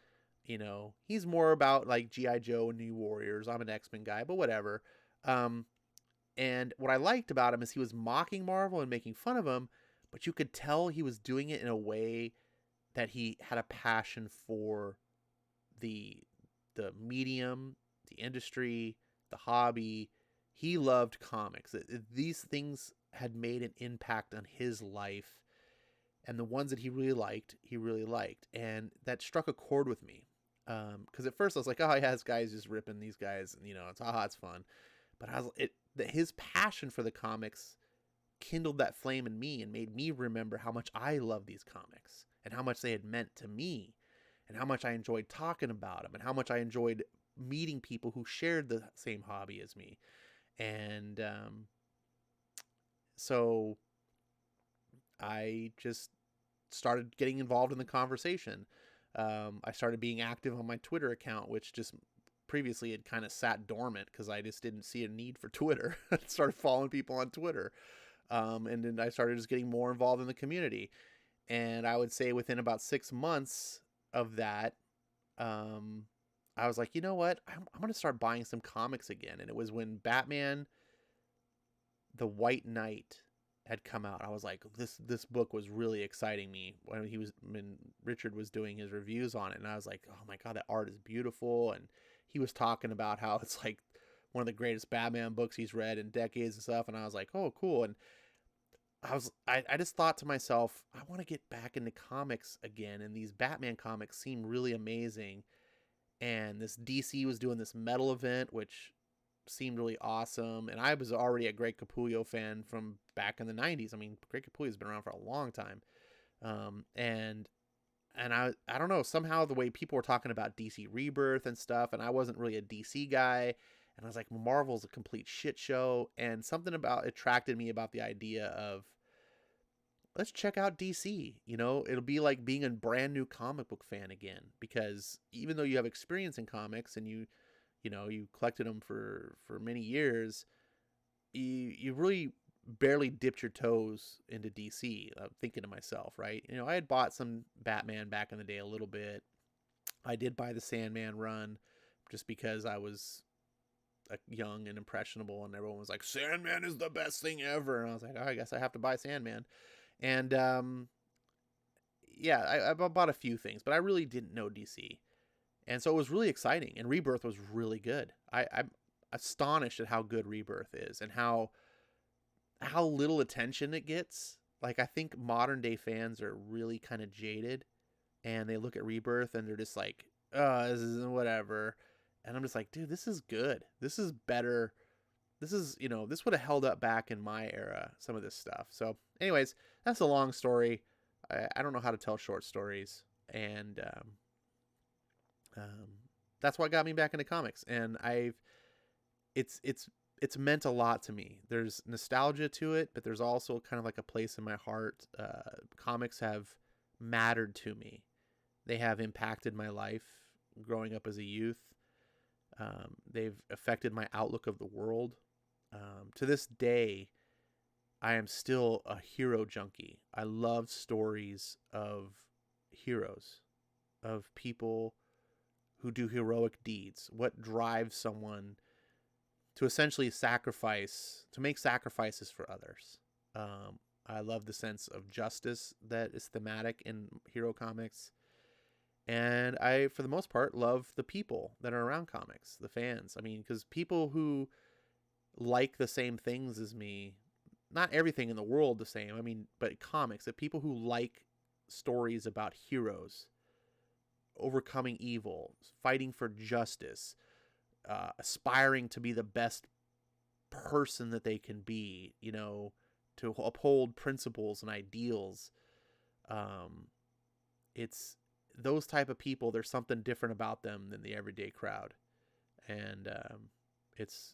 He's more about like G.I. Joe and New Warriors. I'm an X-Men guy, but whatever. And what I liked about him is he was mocking Marvel and making fun of him, but you could tell he was doing it in a way that he had a passion for the medium, the industry, the hobby. He loved comics. These things had made an impact on his life, and the ones that he really liked, and that struck a chord with me. Because at first I was like, oh yeah, this guy's just ripping these guys, and it's fun. But his passion for the comics kindled that flame in me and made me remember how much I love these comics and how much they had meant to me and how much I enjoyed talking about them and how much I enjoyed meeting people who shared the same hobby as me. And so I just started getting involved in the conversation. I started being active on my Twitter account, which just previously had kind of sat dormant because I just didn't see a need for Twitter. I started following people on Twitter. And then I started just getting more involved in the community. And I would say within about 6 months of that, I was like, you know what? I'm going to start buying some comics again. And it was when Batman, the White Knight had come out. I was like, this book was really exciting me when Richard was doing his reviews on it. And I was like, oh my God, that art is beautiful. And he was talking about how it's like one of the greatest Batman books he's read in decades and stuff. And I was like, oh, cool. And I just thought to myself, I want to get back into comics again. And these Batman comics seem really amazing. And this DC was doing this metal event, which seemed really awesome. And I was already a Greg Capullo fan from back in the 90s. I mean, Greg Capullo's been around for a long time. And I don't know, somehow the way people were talking about DC Rebirth and stuff, and I wasn't really a DC guy. And I was like, Marvel's a complete shit show. And something about attracted me about the idea of, let's check out DC. It'll be like being a brand new comic book fan again, because even though you have experience in comics and you collected them for many years, you really barely dipped your toes into DC. I'm thinking to myself, right? I had bought some Batman back in the day a little bit. I did buy the Sandman run just because I was young and impressionable, and everyone was like, Sandman is the best thing ever. And I was like, oh, I guess I have to buy Sandman. And yeah, I bought a few things, but I really didn't know DC. And so it was really exciting, and Rebirth was really good. I'm astonished at how good Rebirth is and how little attention it gets. Like, I think modern day fans are really kind of jaded, and they look at Rebirth and they're just like, oh, this is whatever. And I'm just like, dude, this is good. This is better. This is, this would have held up back in my era, some of this stuff. So anyways, that's a long story. I don't know how to tell short stories. And that's what got me back into comics. And it's meant a lot to me. There's nostalgia to it, but there's also kind of like a place in my heart. Comics have mattered to me. They have impacted my life growing up as a youth. They've affected my outlook of the world. To this day, I am still a hero junkie. I love stories of heroes, of people who do heroic deeds. What drives someone to essentially make sacrifices for others. I love the sense of justice that is thematic in hero comics. And I, for the most part, love the people that are around comics, the fans. I mean, because people who like the same things as me, not everything in the world the same, I mean, but comics, that people who like stories about heroes overcoming evil, fighting for justice, aspiring to be the best person that they can be, to uphold principles and ideals. It's those type of people. There's something different about them than the everyday crowd. And this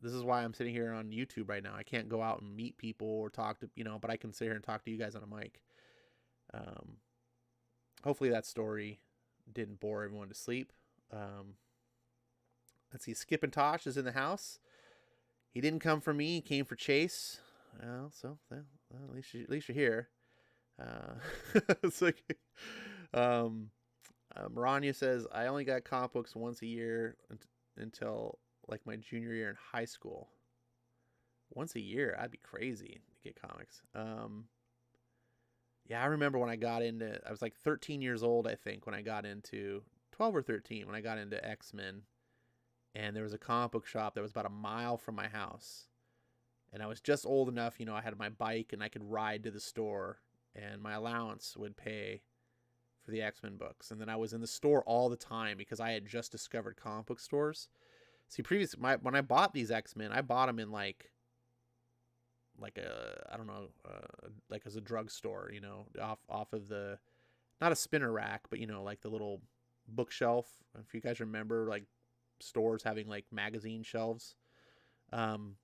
is why I'm sitting here on YouTube right now. I can't go out and meet people or talk to, but I can sit here and talk to you guys on a mic. hopefully that story didn't bore everyone to sleep. Let's see. Skip and Tosh is in the house. He didn't come for me. He came for Chase. Well, at least you're here. It's like, Maranya says, I only got comic books once a year until like my junior year in high school. Once a year, I'd be crazy to get comics. Yeah, I remember when I was like 13 years old, I think, when I got into 12 or 13 when I got into X-Men, and there was a comic book shop that was about a mile from my house, and I was just old enough, I had my bike and I could ride to the store, and my allowance would pay for the X-Men books, and then I was in the store all the time because I had just discovered comic book stores. See, when I bought these X-Men, I bought them in like a, I don't know, like as a drugstore, off of the, not a spinner rack, but like the little bookshelf. If you guys remember, like stores having like magazine shelves, and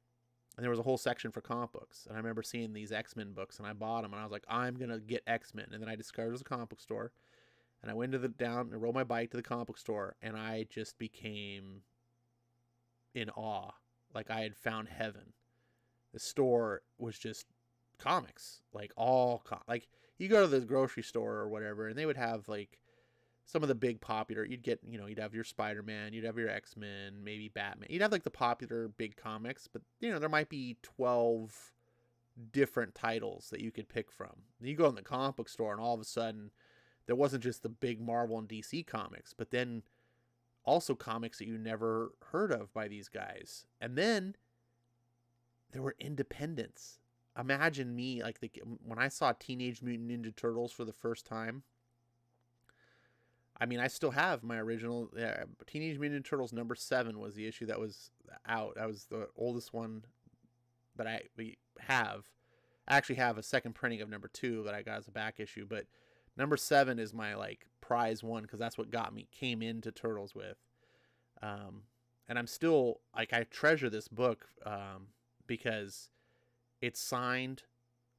there was a whole section for comic books. And I remember seeing these X-Men books, and I bought them, and I was like, I'm gonna get X-Men. And then I discovered it was a comic book store, and I went down and rode my bike to the comic book store, and I just became in awe, like I had found heaven. The store was just comics, like like you go to the grocery store or whatever, and they would have like some of the big popular. You'd have your Spider-Man, you'd have your X-Men, maybe Batman. You'd have like the popular big comics, but there might be 12 different titles that you could pick from. You go in the comic book store, and all of a sudden, there wasn't just the big Marvel and DC comics, but then also comics that you never heard of by these guys, and then there were independents. Imagine me, like, when I saw Teenage Mutant Ninja Turtles for the first time. I mean, I still have my original Teenage Mutant Ninja Turtles #7 was the issue that was out. That was the oldest one that I have. I actually have a second printing of #2 that I got as a back issue, but #7 is my like prize one because that's what came into Turtles with. And I'm still like, I treasure this book because it's signed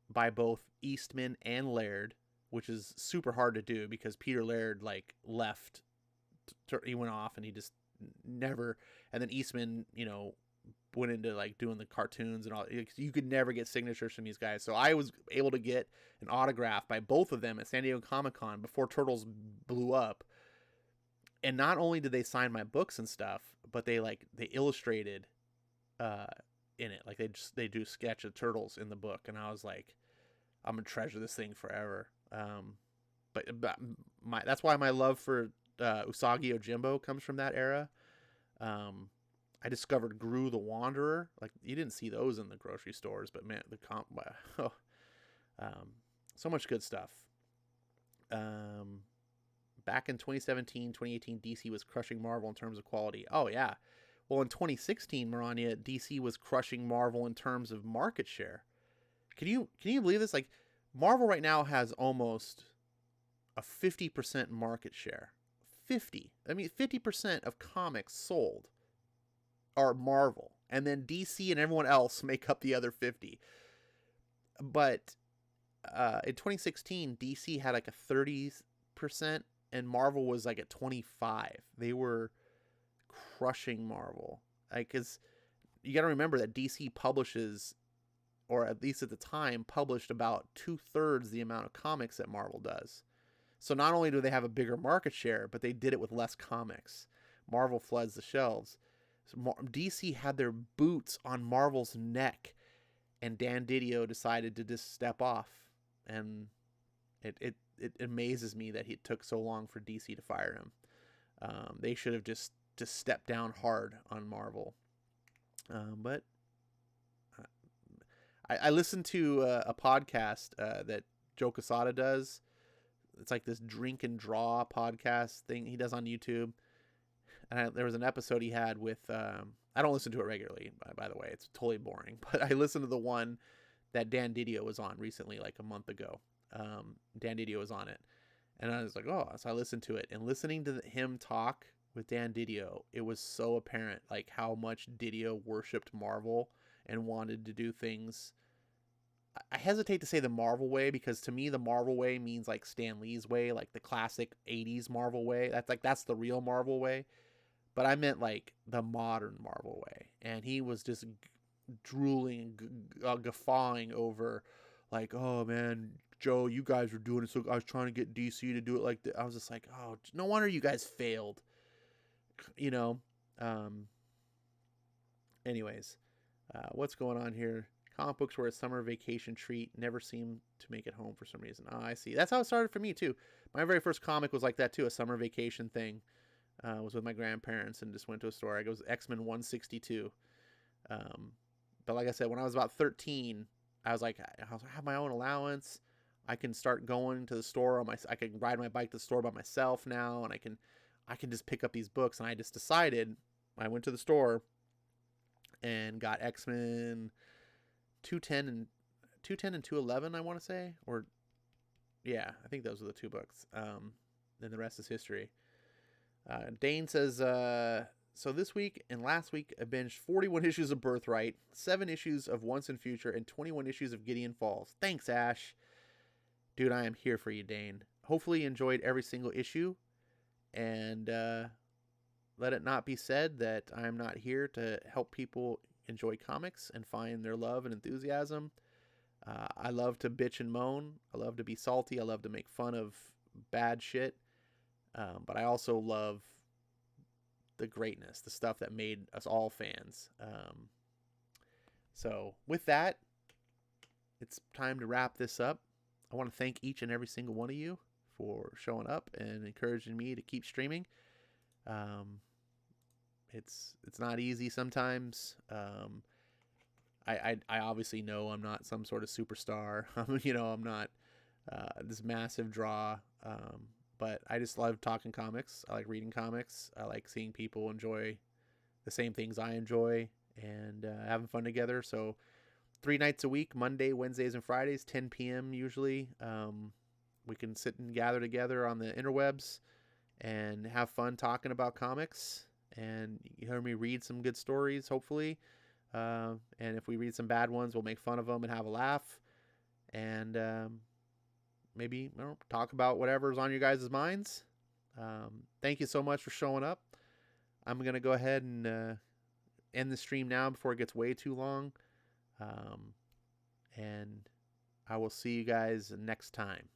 by both Eastman and Laird, which is super hard to do because Peter Laird like left, he went off and he just never, and then Eastman, went into like doing the cartoons and all. You could never get signatures from these guys. So I was able to get an autograph by both of them at San Diego Comic-Con before Turtles blew up. And not only did they sign my books and stuff, but they illustrated in it. Like they do sketch of Turtles in the book, and I was like, I'm gonna treasure this thing forever. But that's why my love for Usagi Yojimbo comes from that era. I discovered Gru the Wanderer. Like, you didn't see those in the grocery stores, but man, so much good stuff. Back in 2017, 2018, DC was crushing Marvel in terms of quality. Oh yeah. Well, in 2016, Marania, DC was crushing Marvel in terms of market share. Can you believe this? Like, Marvel right now has almost a 50% market share. 50% of comics sold are Marvel, and then DC and everyone else make up the other 50. But in 2016, DC had like a 30%, and Marvel was like at 25. They were crushing Marvel, like, because you got to remember that DC publishes, or at least at the time, published about 2/3 the amount of comics that Marvel does. So not only do they have a bigger market share, but they did it with less comics. Marvel floods the shelves. So DC had their boots on Marvel's neck, and Dan Didio decided to just step off. And it amazes me that it took so long for DC to fire him. They should have just stepped down hard on Marvel. But I listened to a podcast that Joe Quesada does. It's like this drink and draw podcast thing he does on YouTube. And there was an episode he had with, I don't listen to it regularly, by the way. It's totally boring. But I listened to the one that Dan Didio was on recently, like a month ago. Dan Didio was on it. And I was like, oh, so I listened to it. And listening to him talk with Dan Didio, it was so apparent, like, how much Didio worshipped Marvel and wanted to do things I hesitate to say the Marvel way, because to me the Marvel way means like Stan Lee's way, like the classic 80s Marvel way. That's the real Marvel way. But I meant like the modern Marvel way. And he was just drooling, guffawing over like, oh man, Joe, you guys were doing it. So I was trying to get DC to do it like that. I was just like, oh, no wonder you guys failed. You know, anyways, what's going on here? Comic books were a summer vacation treat. Never seemed to make it home for some reason. Oh, I see. That's how it started for me too. My very first comic was like that too, a summer vacation thing. Was with my grandparents and just went to a store. I goes X-Men 162. But like I said, when I was about 13, I was like, I have my own allowance. I can start going to the store on I can ride my bike to the store by myself now, and I can just pick up these books. And I just decided, I went to the store and got X-Men 210 and 211, I want to say, or yeah, I think those are the two books. And the rest is history. Dane says, so this week and last week I binged 41 issues of Birthright, 7 issues of Once and Future, and 21 issues of Gideon Falls. Thanks, Ash. Dude, I am here for you, Dane. Hopefully you enjoyed every single issue, and let it not be said that I am not here to help people enjoy comics and find their love and enthusiasm. I love to bitch and moan. I love to be salty. I love to make fun of bad shit. But I also love the greatness, the stuff that made us all fans. So with that, it's time to wrap this up. I want to thank each and every single one of you for showing up and encouraging me to keep streaming. It's not easy sometimes. I obviously know I'm not some sort of superstar. I'm not this massive draw. But I just love talking comics. I like reading comics. I like seeing people enjoy the same things I enjoy and having fun together. So 3 nights a week, Monday, Wednesdays, and Fridays, 10 p.m. usually. We can sit and gather together on the interwebs and have fun talking about comics. And you hear me read some good stories, hopefully. And if we read some bad ones, we'll make fun of them and have a laugh. And maybe talk about whatever's on your guys' minds. Thank you so much for showing up. I'm going to go ahead and end the stream now before it gets way too long. And I will see you guys next time.